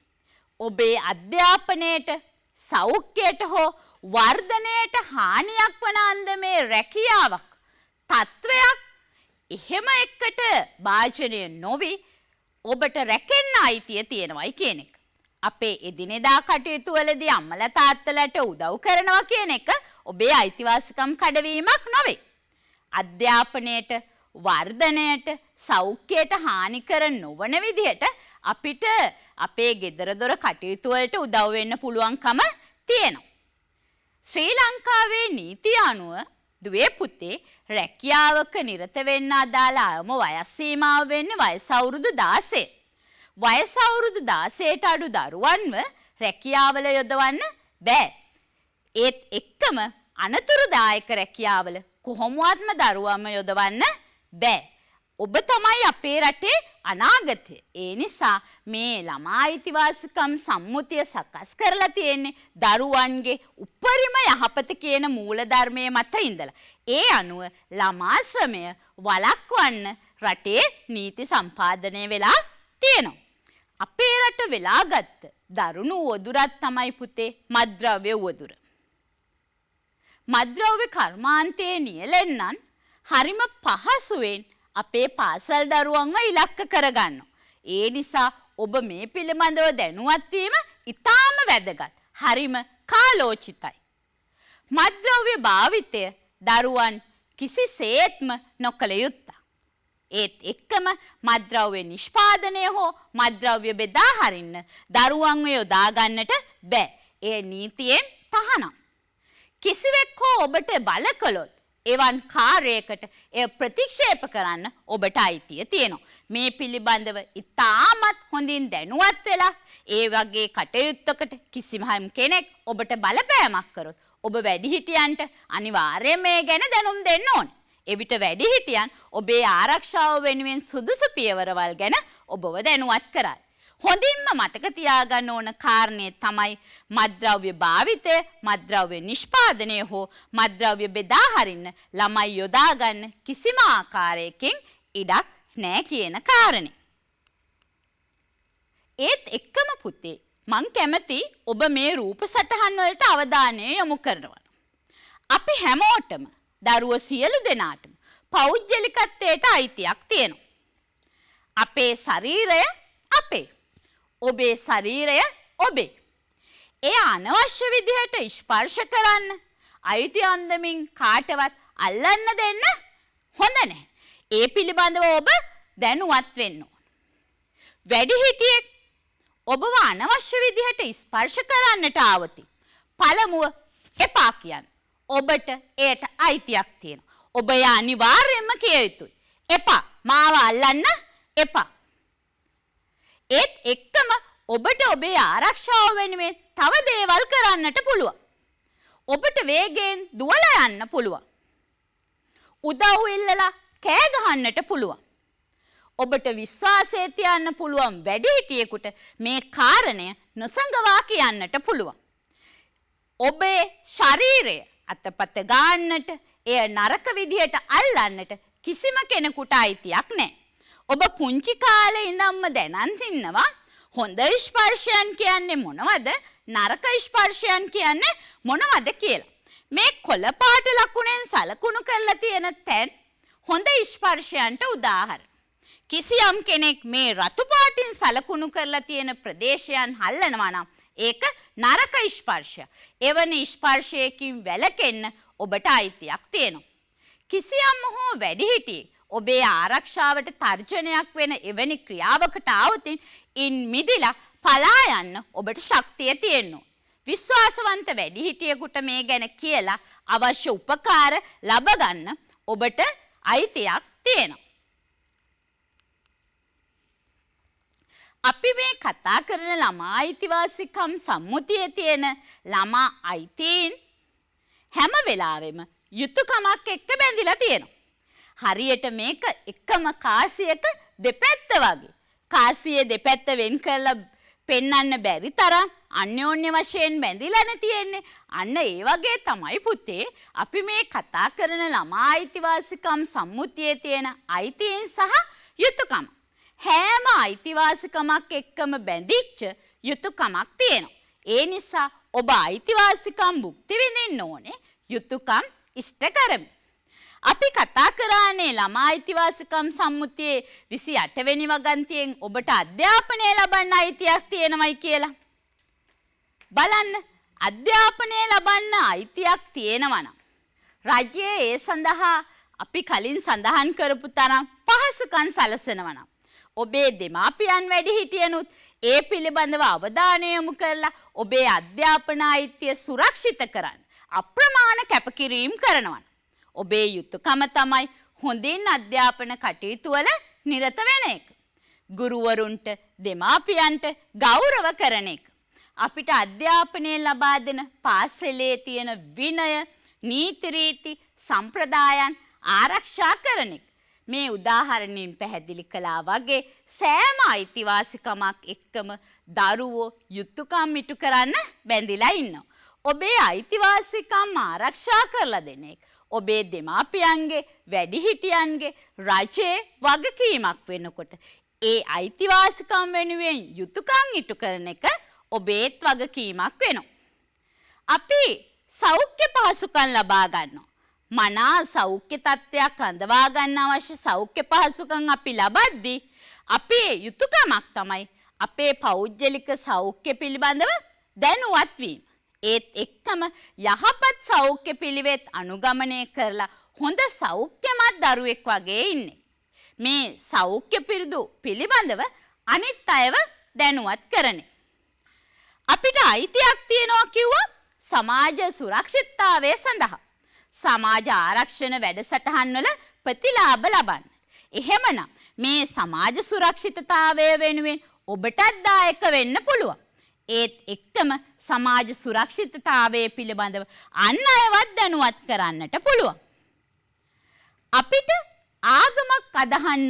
ඔබේ අධ්‍යාපනයට, සෞඛ්‍යයට හෝ වර්ධනයට හානියක් වන අන්දමේ රැකියාවක්, තත්වයක් එහෙම එකට භාජනය නොවි ඔබට රැකෙන්න අයිතිය තියෙනවයි කියන එක. අපේ එදිනෙදා කටයුතු වලදී අම්මලා තාත්තලාට උදව් කරනවා කියන එක ඔබේ අයිතිවාසිකම් කඩවීමක් නොවේ. අධ්‍යාපනයට, වර්ධනයට, සෞඛ්‍යයට හානි කර නොවන විදිහට අපිට අපේ ගෙදර දොර කටයුතු වලට උදව් වෙන්න පුළුවන්කම තියෙනවා. ශ්‍රී ලංකාවේ නීතිය අනුව දුවේ පුතේ රැකියාවක නිරත වෙන්න අදාළ අවම වයස් සීමාව වෙන්නේ වයස අවුරුදු 16. වයස අවුරුදු 16ට අඩු දරුවන්ව රැකියාවල යොදවන්න බෑ. ඒත් එක්කම අනතුරුදායක රැකියාවල කොහොමවත්ම දරුවන්ව යොදවන්න බෑ. ඔබ තමයි අපේ රටේ අනාගතය. ඒ නිසා මේ ළමා අයිතිවාසිකම් සම්මුතිය සකස් කරලා තියෙන්නේ දරුවන්ගේ උපරිම යහපත කියන මූලධර්මයේ මත ඉඳලා. ඒ අනුව ළමා ශ්‍රමය වළක්වන්න රටේ නීති සම්පාදනය වෙලා තියෙනවා. අපේ රට වෙලා ගත්ත දරුණු වදුරක් තමයි පුතේ මත්ද්‍රව්‍ය වදුර. මත්ද්‍රව්‍ය කර්මාන්තයේ නියැලෙන්නන් හරිම පහසුවෙන් අපේ පාසල් දරුවන්ව ඉලක්ක කරගන්නවා. ඒ නිසා ඔබ මේ පිළිබඳව දැනුවත් වීම ඉතාම වැදගත්. හරිම කාලෝචිතයි. මත්ද්‍රව්‍ය භාවිතය දරුවන් කිසිසේත්ම නොකළ යුත්තක්. ඒත් එක්කම මත්ද්‍රව්‍ය නිෂ්පාදනය හෝ මත්ද්‍රව්‍ය බෙදා හරින්න දරුවන්ව යොදා ගන්නට බෑ. ඒ නීතියෙන් තහනම්. කිසිවෙක් හෝ ඔබට බල කළොත් එවන් කාර්යයකට එය ප්‍රතික්ෂේප කරන්න ඔබට අයිතිය තියෙනවා. මේ පිළිබඳව ඉතාමත් හොඳින් දැනුවත් වෙලා ඒ වගේ කටයුත්තකට කිසිම කෙනෙක් ඔබට බලපෑමක් කරොත් ඔබ වැඩිහිටියන්ට අනිවාර්යයෙන් මේ ගැන දැනුම් දෙන්න ඕනේ. එවිට වැඩිහිටියන් ඔබේ ආරක්ෂාව වෙනුවෙන් සුදුසු පියවරවල් ගැන ඔබව දැනුවත් කරයි. හොඳින්ම මතක තියාගන්න ඕන කාරණේ තමයි මත්ද්‍රව්‍ය භාවිතය, මත්ද්‍රව්‍ය නිෂ්පාදනය හෝ මත්ද්‍රව්‍ය බෙදා හරින්න ළමයි යොදා ගන්න කිසිම ආකාරයකින් ඉඩක් නැහැ කියන කාරණේ. ඒත් එක්කම පුතේ මං කැමති ඔබ මේ රූප සටහන් වලට අවධානය යොමු කරනවා. අපි හැමෝටම දරුවෝ සියලු දෙනාටම පෞද්ගලිකත්වයට අයිතියක් තියෙනවා. අපේ ශරීරය අපේ. ඔබේ ශරීරය ඔබේ. එය අනවශ්‍ය විදිහට ස්පර්ශ කරන්න, අයිති අන්දමින් කාටවත් අල්ලන්න දෙන්න හොඳ නැහැ. ඒ පිළිබඳව ඔබ දැනුවත් වෙන්න ඕන. වැඩිහිටියෙක් ඔබව අනවශ්‍ය විදිහට ස්පර්ශ කරන්නට ආවොත් පළමුව එපා කියන්න. ඔබට එයට අයිතියක් තියෙනවා. ඔබ අනිවාර්යයෙන්ම කිය යුතුයි. එපා, මාව අල්ලන්න එපා. ඒත් එක්කම ඔබට ඔබේ ආරක්ෂාව වෙනුවෙන් තව දේවල් කරන්නට පුළුවන්. ඔබට වේගයෙන් දුවලා යන්න පුළුවන්. උදව් ඉල්ලලා කෑ ගහන්නට පුළුවන්. ඔබට විශ්වාසය තියන්න පුළුවන් වැඩිහිටියෙකුට මේ කාරණය නොසඟවා කියන්නට පුළුවන්. ඔබේ ශරීරය අතපත ගන්නට, එය නරක විදිහට අල්ලන්නට කිසිම කෙනෙකුට අයිතියක් නැහැ. ඔබ පුංචි කාලේ ඉඳන්ම දැනන් ඉන්නවා හොඳ ස්පර්ශයන් කියන්නේ මොනවද, නරක ස්පර්ශයන් කියන්නේ මොනවද කියලා. මේ කොළ පාට ලකුණෙන් සලකුණු කරලා තියෙන තැන් හොඳ ස්පර්ශයන්ට උදාහරණ. කිසියම් කෙනෙක් මේ රතු පාටින් සලකුණු කරලා තියෙන ප්‍රදේශයන් හල්ලනවා නම් ඒක නරක ස්පර්ශය. එවැනි ස්පර්ශයකින් වැළකෙන්න ඔබට අයිතියක් තියෙනවා. කිසියම් හෝ වැඩිහිටියෙක් ඔබේ ආරක්ෂාවට තර්ජනයක් වෙන එවැනි ක්‍රියාවකට આવතින් ඉන් මිදිලා පලා යන්න ඔබට ශක්තිය තියෙනවා. විශ්වාසවන්ත වැඩිහිටියෙකුට මේ ගැන කියලා අවශ්‍ය උපකාර ලබ ගන්න ඔබට අයිතියක් තියෙනවා. අපි මේ කතා කරන ළමා අයිතිවාසිකම් සම්මුතියේ තියෙන ළමා අයිතීන් හැම වෙලාවෙම යුතුයකමක් එක්ක බැඳිලා තියෙනවා. හරියට මේක එකම කාසියක දෙපැත්ත වගේ. කාසියේ දෙපැත්ත වෙන් කරලා පෙන්වන්න බැරි තරම් අන්‍යෝන්‍ය වශයෙන් බැඳිලානේ තියෙන්නේ. අන්න ඒ වගේ තමයි පුතේ අපි මේ කතා කරන ළමා අයිතිවාසිකම් සම්මුතියේ තියෙන අයිතීන් සහ යුතුයකම්. හැම අයිතිවාසිකමක් එක්කම බැඳිච්ච යුතුයකමක් තියෙනවා. ඒ නිසා ඔබ අයිතිවාසිකම් භුක්ති විඳින්න ඕනේ යුතුයකම් ඉෂ්ට කරමු. අපි කතා කරන්නේ ළමා අයිතිවාසිකම් සම්මුතියේ 28 වෙනි වගන්තියෙන් ඔබට අධ්‍යාපනය ලබන්න අයිතියක් තියෙනවයි කියලා. බලන්න අධ්‍යාපනය ලබන්න අයිතියක් තියෙනවා නම් රජයේ ඒ සඳහා අපි කලින් සඳහන් කරපු තරම් පහසුකම් සලසනවා නම් ඔබේ දෙමාපියන් වැඩිහිටියනුත් ඒ පිළිබඳව අවධානය යොමු කරලා ඔබේ අධ්‍යාපන අයිතිය සුරක්ෂිත කරන්න අප්‍රමාණ කැපකිරීම කරනවා. ඔබේ යුතුයකම තමයි හොඳින් අධ්‍යාපන කටයුතු වල නිරත වෙන එක. ගුරුවරුන්ට දෙමාපියන්ට ගෞරව කරන එක. අපිට අධ්‍යාපනය ලබා දෙන පාසලේ තියෙන විනය, නීති රීති, සම්ප්‍රදායන් ආරක්ෂා කරන එක. මේ උදාහරණින් පැහැදිලි කළා වගේ සෑම අයිතිවාසිකමක් එක්කම දරුවෝ යුතුයකම් ඉටු කරන්න බැඳිලා ඉන්නවා. ඔබේ අයිතිවාසිකම් ආරක්ෂා කරලා දෙන එක ඔබේ දෙමාපියන්ගේ, වැඩිහිටියන්ගේ, රජයේ වගකීමක් වෙනකොට ඒ අයිතිවාසිකම් වෙනුවෙන් යුතුයකම් ඉටු කරන එක ඔබේත් වගකීමක් වෙනවා. අපි සෞඛ්‍ය පහසුකම් ලබා ගන්නවා. මනා සෞඛ්‍ය තත්ත්වයක් අඳවා ගන්න අවශ්‍ය සෞඛ්‍ය පහසුකම් අපි ලබද්දී අපේ යුතුයකමක් තමයි අපේ පෞද්ගලික සෞඛ්‍ය පිළිබඳව දැනුවත් වීම. ඒත් එක්කම යහපත් සෞඛ්‍ය පිළිවෙත් අනුගමනය කරලා හොඳ සෞඛ්‍යමත් දරුවෙක් වගේ ඉන්නේ. මේ සෞඛ්‍ය පිරිදු පිළිබඳව අනිත් අයව දැනුවත් කරන්නේ. අපිට අයිතියක් තියෙනවා කිව්වා සමාජ සුරක්ෂිතතාවය සඳහා. සමාජ ආරක්ෂණ වැඩසටහන් වල ප්‍රතිලාභ ලබන්න. එහෙමනම් මේ සමාජ සුරක්ෂිතතාවය වෙනුවෙන් ඔබටත් දායක වෙන්න පුළුවන්. ඒත් එක්කම සමාජ සුරක්ෂිතතාවය පිළිබඳව අන් අයවත් දැනුවත් කරන්නට පුළුවන්. අපිට ආගමක් අදහන්න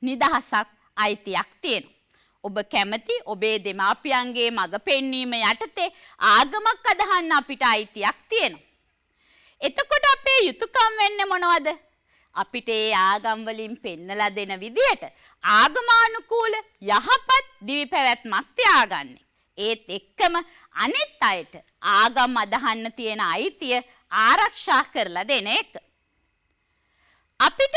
නිදහසක් අයිතියක් තියෙනවා. ඔබ කැමති ඔබේ දෙමාපියන්ගේ මඟ පෙන්වීම යටතේ ආගමක් අදහන්න අපිට අයිතියක් තියෙනවා. එතකොට අපේ යුතුයකම් වෙන්නේ මොනවද? අපිට ඒ ආගම් වලින් පෙන්නලා දෙන විදිහට ආගමානුකූල යහපත් දිවි පැවැත්මක් තියාගන්නේ. ඒත් එක්කම අනිත් අයට ආගම් අදහන්න තියෙන අයිතිය ආරක්ෂා කරලා දෙන එක. අපිට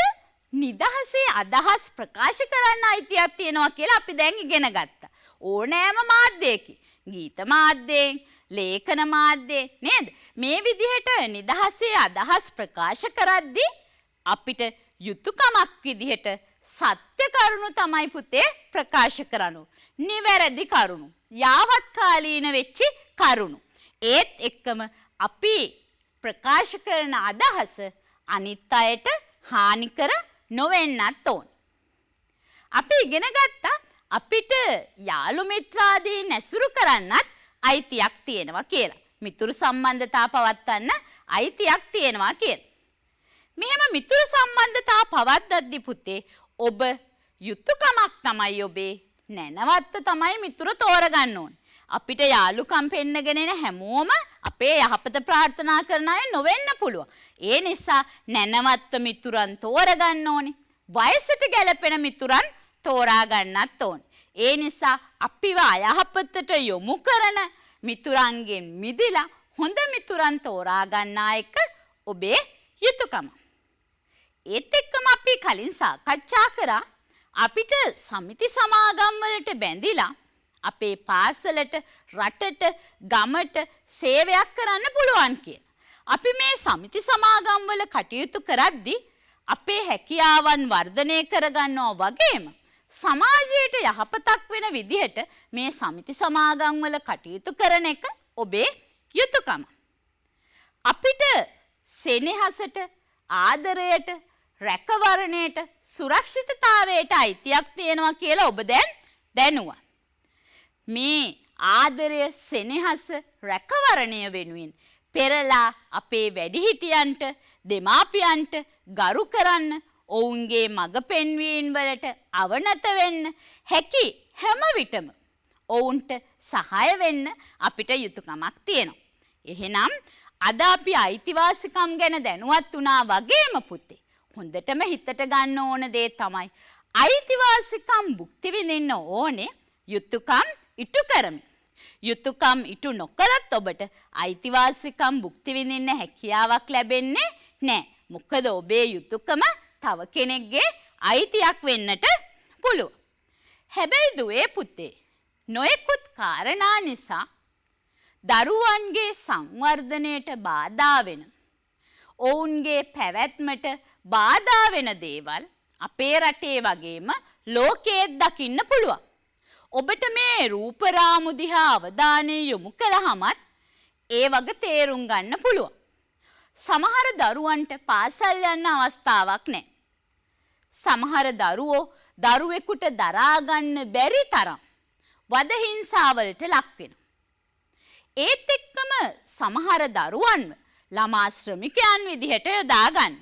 නිදහසේ අදහස් ප්‍රකාශ කරන්න අයිතියක් තියෙනවා කියලා අපි දැන් ඉගෙන ගත්තා. ඕනෑම මාධ්‍යයකින්, ගීත මාධ්‍යයෙන්, ලේඛන මාධ්‍යයෙන් නේද? මේ විදිහට නිදහසේ අදහස් ප්‍රකාශ කරද්දී අපිට යුතුයකමක් විදිහට සත්‍ය කරුණු තමයි පුතේ ප්‍රකාශ කරනු. නිවැරදි කරුණු, යාවත් කාලීන වෙච්චි කරුණු. ඒත් එක්කම අපි ප්‍රකාශ කරන අදහස අනිත් අයට හානි කර නොවෙන්නත් ඕන. අපි ඉගෙන ගත්තා අපිට යාළු මිත්‍රාදී නැසුරු කරන්නත් අයිතියක් තියෙනවා කියලා. මිතුරු සම්බන්ධතා පවත්වන්න අයිතියක් තියෙනවා කියලා. මෙහෙම මිතුරු සම්බන්ධතා පවත්වද්දී පුතේ ඔබ යුතුයකමක් තමයි ඔබේ නැනවත්ත තමයි මිතුරු තෝරගන්න ඕනේ. අපිට යාළුකම් පෙන්නගෙන එන හැමෝම අපේ යහපත ප්‍රාර්ථනා කරන අය නොවෙන්න පුළුවන්. ඒ නිසා නැනවත්ත මිතුරන් තෝරගන්න ඕනේ. වයසට ගැලපෙන මිතුරන් තෝරා ගන්නත් ඕනේ. ඒ නිසා අපිව අයහපතට යොමු කරන මිතුරන්ගෙන් මිදිලා හොඳ මිතුරන් තෝරා ගන්නා එක ඔබේ යුතුයකම. ඒත් එක්කම අපි කලින් සාකච්ඡා කරා අපිට සමිති සමාගම් වලට බැඳිලා අපේ පාසලට රටට ගමට සේවයක් කරන්න පුළුවන් කියලා. අපි මේ සමිති සමාගම් වල කටයුතු කරද්දී අපේ හැකියාවන් වර්ධනය කරගන්නවා වගේම සමාජයට යහපතක් වෙන විදිහට මේ සමිති සමාගම් වල කටයුතු කරන එක ඔබේ යුතුයකම. අපිට සෙනෙහසට ආදරයට රැකවරණයට සුරක්ෂිතතාවයට අයිතියක් තියෙනවා කියලා ඔබ දැන් දැනුවා. මේ ආදරය සෙනෙහස රැකවරණය වෙනුවෙන් පෙරලා අපේ වැඩිහිටියන්ට දෙමාපියන්ට ගරු කරන්න ඔවුන්ගේ මඟ පෙන්වීම් වලට අවනත වෙන්න හැකි හැම විටම ඔවුන්ට සහාය වෙන්න අපිට යුතුයකමක් තියෙනවා. එහෙනම් අද අපි අයිතිවාසිකම් ගැන දැනුවත් වුණා වගේම පුතේ හොඳටම හිතට ගන්න ඕන දේ තමයි අයිතිවාසිකම් භුක්ති විඳින්න ඕනේ යුතුයකම් ඉටු කරමින්. යුතුයකම් ඉටු නොකළත් ඔබට අයිතිවාසිකම් භුක්ති විඳින්න හැකියාවක් ලැබෙන්නේ නැහැ. මොකද ඔබේ යුතුයකම තව කෙනෙක්ගේ අයිතියක් වෙන්නට පුළුවන්. හැබැයි දුවේ පුතේ නොයෙකුත් කාරණා නිසා දරුවන්ගේ සංවර්ධනයට බාධා වෙන ඔවුන්ගේ පැවැත්මට බාධා වෙන දේවල් අපේ රටේ වගේම ලෝකයේ දකින්න පුළුවන්. ඔබට මේ රූපරාමු දිහා අවධානය යොමු කළාමත් ඒ වගේ තේරුම් ගන්න පුළුවන්. සමහර දරුවන්ට පාසල් යන්න අවස්ථාවක් නැහැ. සමහර දරුවෝ දරුවෙකුට දරා ගන්න බැරි තරම් වද හිංසාවලට ලක් වෙනවා. ඒත් එක්කම සමහර දරුවන්ව ළමා ශ්‍රමිකයන් විදිහට යොදා ගන්න.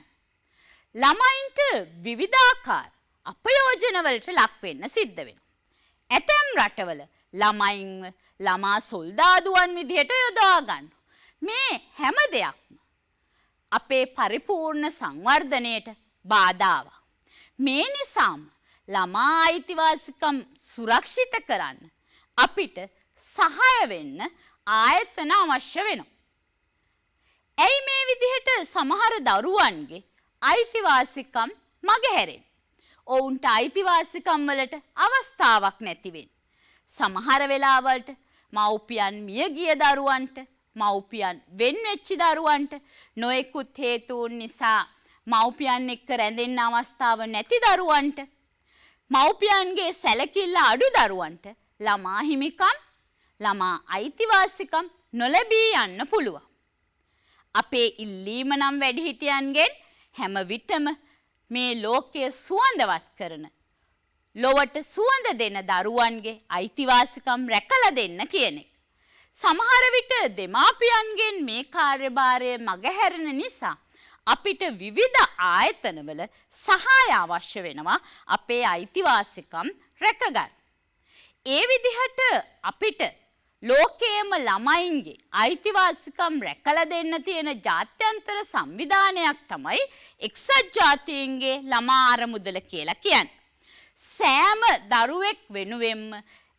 ළමයින්ට විවිධාකාර අපයෝජනවලට ලක් වෙන්න සිද්ධ වෙනවා. ඇතැම් රටවල ළමයින්ව ළමා සොල්දාදුවන් විදිහට යොදා ගන්න. මේ හැම දෙයක්ම අපේ පරිපූර්ණ සංවර්ධනයට බාධාවක්. මේ නිසාම ළමා අයිතිවාසිකම් සුරක්ෂිත කරන්න අපිට සහාය වෙන්න ආයතන අවශ්‍ය වෙනවා. ඇයි මේ විදිහට සමහර දරුවන්ගේ අයිතිවාසිකම් මගහැරෙන්නේ? ඔවුන්ට අයිතිවාසිකම් වලට අවස්ථාවක් නැති වෙන්නේ. සමහර වෙලාවලට මව්පියන් මියගිය දරුවන්ට, මව්පියන් වෙන් වෙච්ච දරුවන්ට නොයෙකුත් හේතුන් නිසා මව්පියන් එක්ක රැඳෙන්න අවස්ථාව නැති දරුවන්ට, මව්පියන්ගේ සැලකිල්ල අඩු දරුවන්ට ළමා හිමිකම්, ළමා අයිතිවාසිකම් නොලැබී යන්න පුළුවන්. අපේ ඉල්ලීම නම් වැඩිහිටියන්ගෙන් හැම විටම මේ ලෝකයේ සුවඳවත් කරන, ලොවට සුවඳ දෙන දරුවන්ගේ අයිතිවාසිකම් රැකලා දෙන්න කියන එක. සමහර විට දෙමාපියන්ගෙන් මේ කාර්යභාරය මගහැරෙන නිසා අපිට විවිධ ආයතනවල සහාය අවශ්‍ය වෙනවා අපේ අයිතිවාසිකම් රැකගන්න. ඒ විදිහට අපිට ලෝකයේම ළමයින්ගේ අයිතිවාසිකම් රැකලා දෙන්න තියෙන ජාත්‍යන්තර සංවිධානයක් තමයි එක්සත් ජාතීන්ගේ ළමා අරමුදල කියලා කියන්නේ. සෑම දරුවෙක් වෙනුවෙන්ම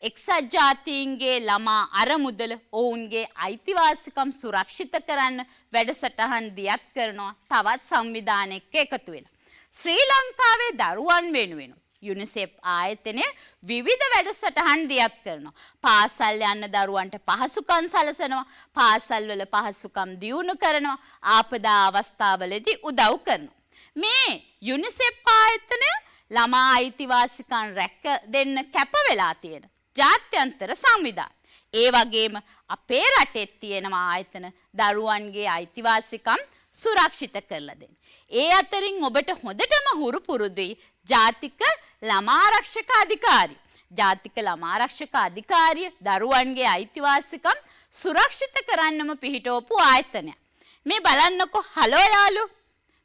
එක්සත් ජාතීන්ගේ ළමා අරමුදල ඔවුන්ගේ අයිතිවාසිකම් සුරක්ෂිත කරන්න වැඩසටහන් දියත් කරනවා තවත් සංවිධානයක එකතු වෙලා. ශ්‍රී ලංකාවේ දරුවන් වෙනුවෙන් යුනිසෙෆ් ආයතනය විවිධ වැඩසටහන් දියත් කරනවා. පාසල් යන්න දරුවන්ට පහසුකම් සලසනවා, පාසල් වල පහසුකම් දියුණු කරනවා, ආපදා අවස්ථාවලදී උදව් කරනවා. මේ යුනිසෙෆ් ආයතනය ළමා අයිතිවාසිකම් රැක දෙන්න කැප වෙලා තියෙන ජාත්‍යන්තර සංවිධාන. ඒ වගේම අපේ රටේ තියෙන ආයතන දරුවන්ගේ අයිතිවාසිකම් සුරක්ෂිත කරලා දෙන්න. ඒ අතරින් ඔබට හොඳටම හුරු පුරුදුයි ජාතික ළමා ආරක්ෂක අධිකාරිය. ජාතික ළමා ආරක්ෂක අධිකාරිය දරුවන්ගේ අයිතිවාසිකම් සුරක්ෂිත කරන්නම පිහිටවපු ආයතනයක්. මේ බලන්නකෝ හලෝ යාළු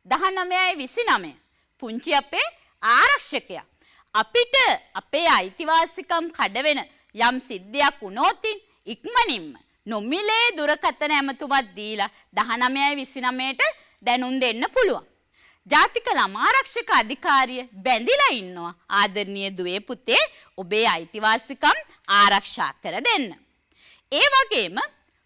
1929 පුංචි අපේ ආරක්ෂකයා අපිට අපේ අයිතිවාසිකම් කඩවෙන යම් සිද්ධියක් වුණොත් ඉක්මනින්ම නොමිලේ දුරකථන ඇමතුමක් දීලා 1929ට දැනුම් දෙන්න පුළුවන්. ජාතික ළමා ආරක්ෂක අධිකාරිය බැඳිලා ඉන්නවා ආදරණීය දුවේ පුතේ ඔබේ අයිතිවාසිකම් ආරක්ෂා කර දෙන්න. ඒ වගේම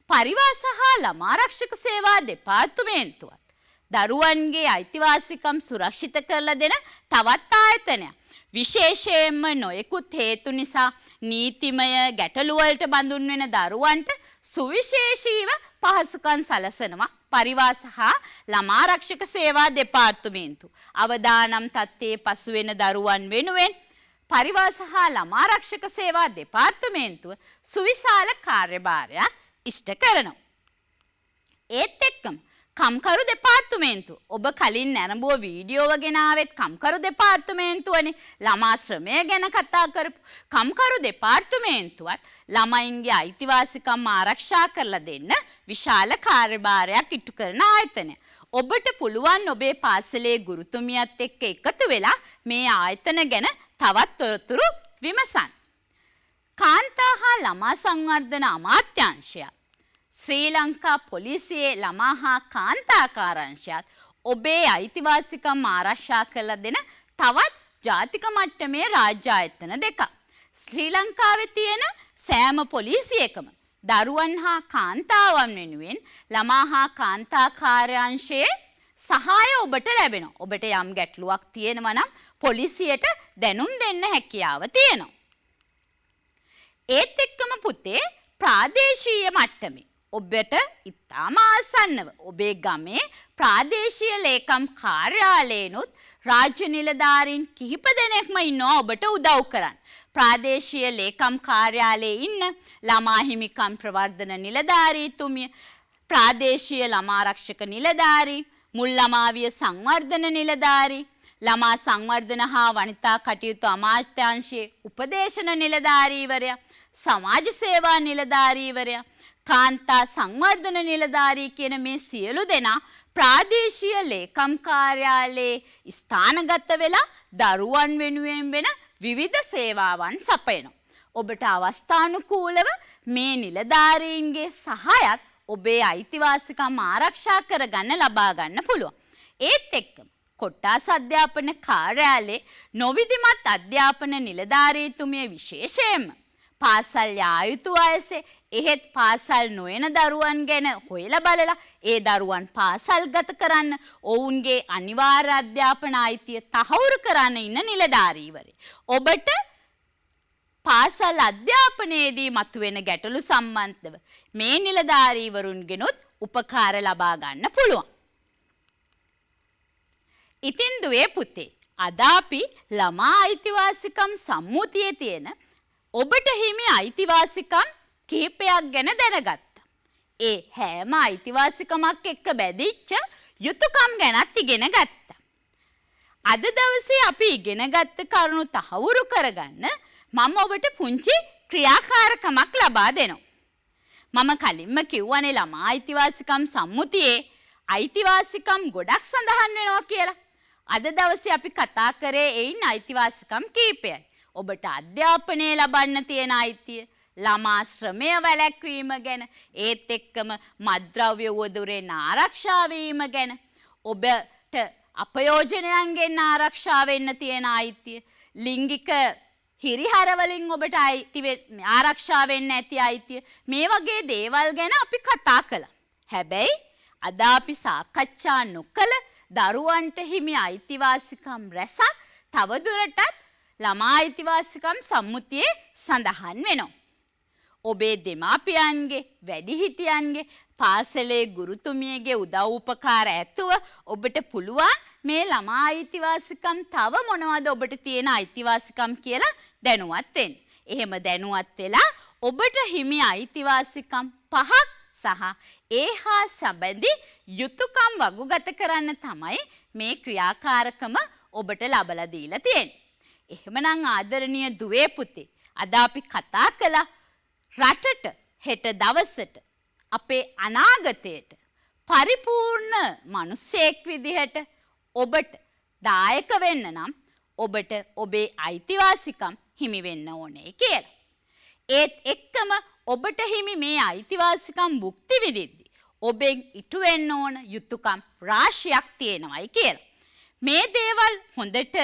පරිවාස හා ළමා ආරක්ෂක සේවා දෙපාර්තමේන්තුවත් දරුවන්ගේ අයිතිවාසිකම් සුරක්ෂිත කරලා දෙන තවත් ආයතනයක් විශේෂයෙන්ම නොයෙකුත් හේතු නිසා නීතිමය ගැටලු වලට බඳුන් වෙන දරුවන්ට සුවිශේෂීව පහසුකම් සලසනවා පරිවාස හා ළමා ආරක්ෂක සේවා දෙපාර්තමේන්තුව. අවදානම් තත්ත්වයේ පසු වෙන දරුවන් වෙනුවෙන් පරිවාස හා ළමා ආරක්ෂක සේවා දෙපාර්තමේන්තුව සුවිශාල කාර්යභාරයක් ඉෂ්ට කරනවා. ඒත් එක්කම කම්කරු දෙපාර්තමේන්තුව ඔබ කලින් නැරඹුව වීඩියෝව ගෙනාවෙත් කම්කරු දෙපාර්තමේන්තුවනේ ළමා ශ්‍රමය ගැන කතා කරපු කම්කරු දෙපාර්තමේන්තුවත් ළමයින්ගේ අයිතිවාසිකම් ආරක්ෂා කරලා දෙන්න විශාල කාර්යභාරයක් ඉටු කරන ආයතනය. ඔබට පුළුවන් ඔබේ පාසලේ ගුරුතුමියත් එක්ක එකතු වෙලා මේ ආයතන ගැන තවත් තොරතුරු විමසන්න. කාන්තා හා ළමා සංවර්ධන අමාත්‍යාංශය ශ්‍රී ලංකා පොලිසියේ ළමා හා කාන්තා කාර්යාංශයත් ඔබේ අයිතිවාසිකම් ආරක්ෂා කරලා දෙන තවත් ජාතික මට්ටමේ රාජ්‍ය ආයතන දෙකක්. ශ්‍රී ලංකාවේ තියෙන සෑම පොලිසියකම දරුවන් හා කාන්තාවන් වෙනුවෙන් ළමා හා කාන්තා කාර්යාංශයේ සහාය ඔබට ලැබෙනවා. ඔබට යම් ගැටලුවක් තියෙනවා නම් පොලිසියට දැනුම් දෙන්න හැකියාව තියෙනවා. ඒත් එක්කම පුතේ ප්‍රාදේශීය මට්ටමේ ඔබට ඉතාම ආසන්නව ඔබේ ගමේ ප්‍රාදේශීය ලේකම් කාර්යාලයෙනුත් රාජ්‍ය නිලධාරීන් කිහිප දෙනෙක්ම ඉන්නවා ඔබට උදව් කරන්න. ප්‍රාදේශීය ලේකම් කාර්යාලයේ ඉන්න ළමා හිමිකම් ප්‍රවර්ධන නිලධාරීතුමිය, ප්‍රාදේශීය ළමා ආරක්ෂක නිලධාරී, මුල් ළමාවිය සංවර්ධන නිලධාරී, ළමා සංවර්ධන හා වනිතා කටයුතු අමාත්‍යාංශයේ උපදේශන නිලධාරීවරයා, සමාජ සේවා නිලධාරීවරයා, කාන්තා සංවර්ධන නිලධාරී කියන මේ සියලු දෙනා ප්‍රාදේශීය ලේකම් කාර්යාලයේ ස්ථානගත වෙලා දරුවන් වෙනුවෙන් වෙන විවිධ සේවාවන් සපයනවා. ඔබට අවස්ථානුකූලව මේ නිලධාරීන්ගේ සහායත් ඔබේ අයිතිවාසිකම් ආරක්ෂා කරගන්න ලබා ගන්න පුළුවන්. ඒත් එක්කම කොට්ටාස අධ්‍යාපන කාර්යාලයේ නොවිධිමත් අධ්‍යාපන නිලධාරීතුමිය විශේෂයෙන්ම පාසල් යා යුතු වයසේ එහෙත් පාසල් නොයන දරුවන් ගැන හොයලා බලලා ඒ දරුවන් පාසල් ගත කරන්න ඔවුන්ගේ අනිවාර්ය අධ්‍යාපන අයිතිය තහවුරු කරන්න ඉන්න නිලධාරීවරේ. ඔබට පාසල් අධ්‍යාපනයේදී මතුවෙන ගැටලු සම්බන්ධව මේ නිලධාරීවරුන්ගෙනුත් උපකාර ලබා ගන්න පුළුවන්. ඉතින් දුවේ පුතේ අද අපි ළමා අයිතිවාසිකම් සම්මුතියේ තියෙන ඔබට හිමි අයිතිවාසිකම් කිහිපයක් ගැන දැනගත්තා. ඒ හැම අයිතිවාසිකමක් එක්ක බැඳිච්ච යුතුයකම් ගැනත් ඉගෙන ගත්තා. අද දවසේ අපි ඉගෙන ගත්ත කරුණු තහවුරු කරගන්න මම ඔබට පුංචි ක්‍රියාකාරකමක් ලබා දෙනවා. මම කලින්ම කිව්වනේ ළමා අයිතිවාසිකම් සම්මුතියේ අයිතිවාසිකම් ගොඩක් සඳහන් වෙනවා කියලා. අද දවසේ අපි කතා කරේ එයින් අයිතිවාසිකම් කිහිපයයි. ඔබට අධ්‍යාපනය ලබන්න තියෙන අයිතිය, ළමා ශ්‍රමය වැළැක්වීම ගැන, ඒත් එක්කම මත්ද්‍රව්‍ය උවදුරෙන් ආරක්ෂා වීම ගැන, ඔබට අපයෝජනයන්ගෙන් ආරක්ෂා වෙන්න තියෙන අයිතිය, ලිංගික හිරිහැර වලින් ඔබට ආරක්ෂා වෙන්න ඇති අයිතිය, මේ වගේ දේවල් ගැන අපි කතා කළා. හැබැයි අද අපි සාකච්ඡා නොකළ දරුවන්ට හිමි අයිතිවාසිකම් රැසක් තවදුරටත් ළමා අයිතිවාසිකම් සම්මුතියේ සඳහන් වෙනවා. ඔබේ දෙමාපියන්ගේ, වැඩිහිටියන්ගේ, පාසලේ ගුරුතුමියගේ උදව් උපකාර ඇතුව ඔබට පුළුවන් මේ ළමා අයිතිවාසිකම් තව මොනවද ඔබට තියෙන අයිතිවාසිකම් කියලා දැනුවත් වෙන්න. එහෙම දැනුවත් වෙලා ඔබට හිමි අයිතිවාසිකම් 5ක් සහ ඒහා සම්බන්ධි යුතුයකම් වගුගත කරන්න තමයි මේ ක්‍රියාකාරකම ඔබට ලබලා දීලා තියෙන්නේ. එහෙමනම් ආදරණීය දුවේ පුතේ අද අපි කතා කළා රටට හෙට දවසට අපේ අනාගතයට පරිපූර්ණ මිනිසෙක් විදිහට ඔබට දායක වෙන්න නම් ඔබට ඔබේ අයිතිවාසිකම් හිමි වෙන්න ඕනේ කියලා. ඒත් එක්කම ඔබට හිමි මේ අයිතිවාසිකම් භුක්ති විඳිද්දී ඔබෙන් ඉටු වෙන්න ඕන යුතුයකම් රාශියක් තියෙනවායි කියලා. මේ දේවල් හොඳට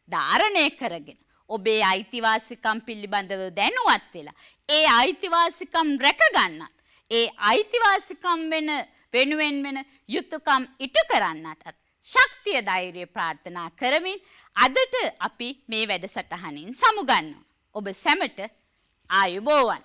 ධාරණය කරගෙන ඔබේ අයිතිවාසිකම් පිළිබඳව දැනුවත් වෙලා ඒ අයිතිවාසිකම් රැක ගන්නත් ඒ අයිතිවාසිකම් වෙනුවෙන් වෙන යුතුයකම් ඉටු කරන්නටත් ශක්තිය ධෛර්යය ප්‍රාර්ථනා කරමින් අදට අපි මේ වැඩසටහනින් සමුගන්නවා. ඔබ සැමට ආයුබෝවන්.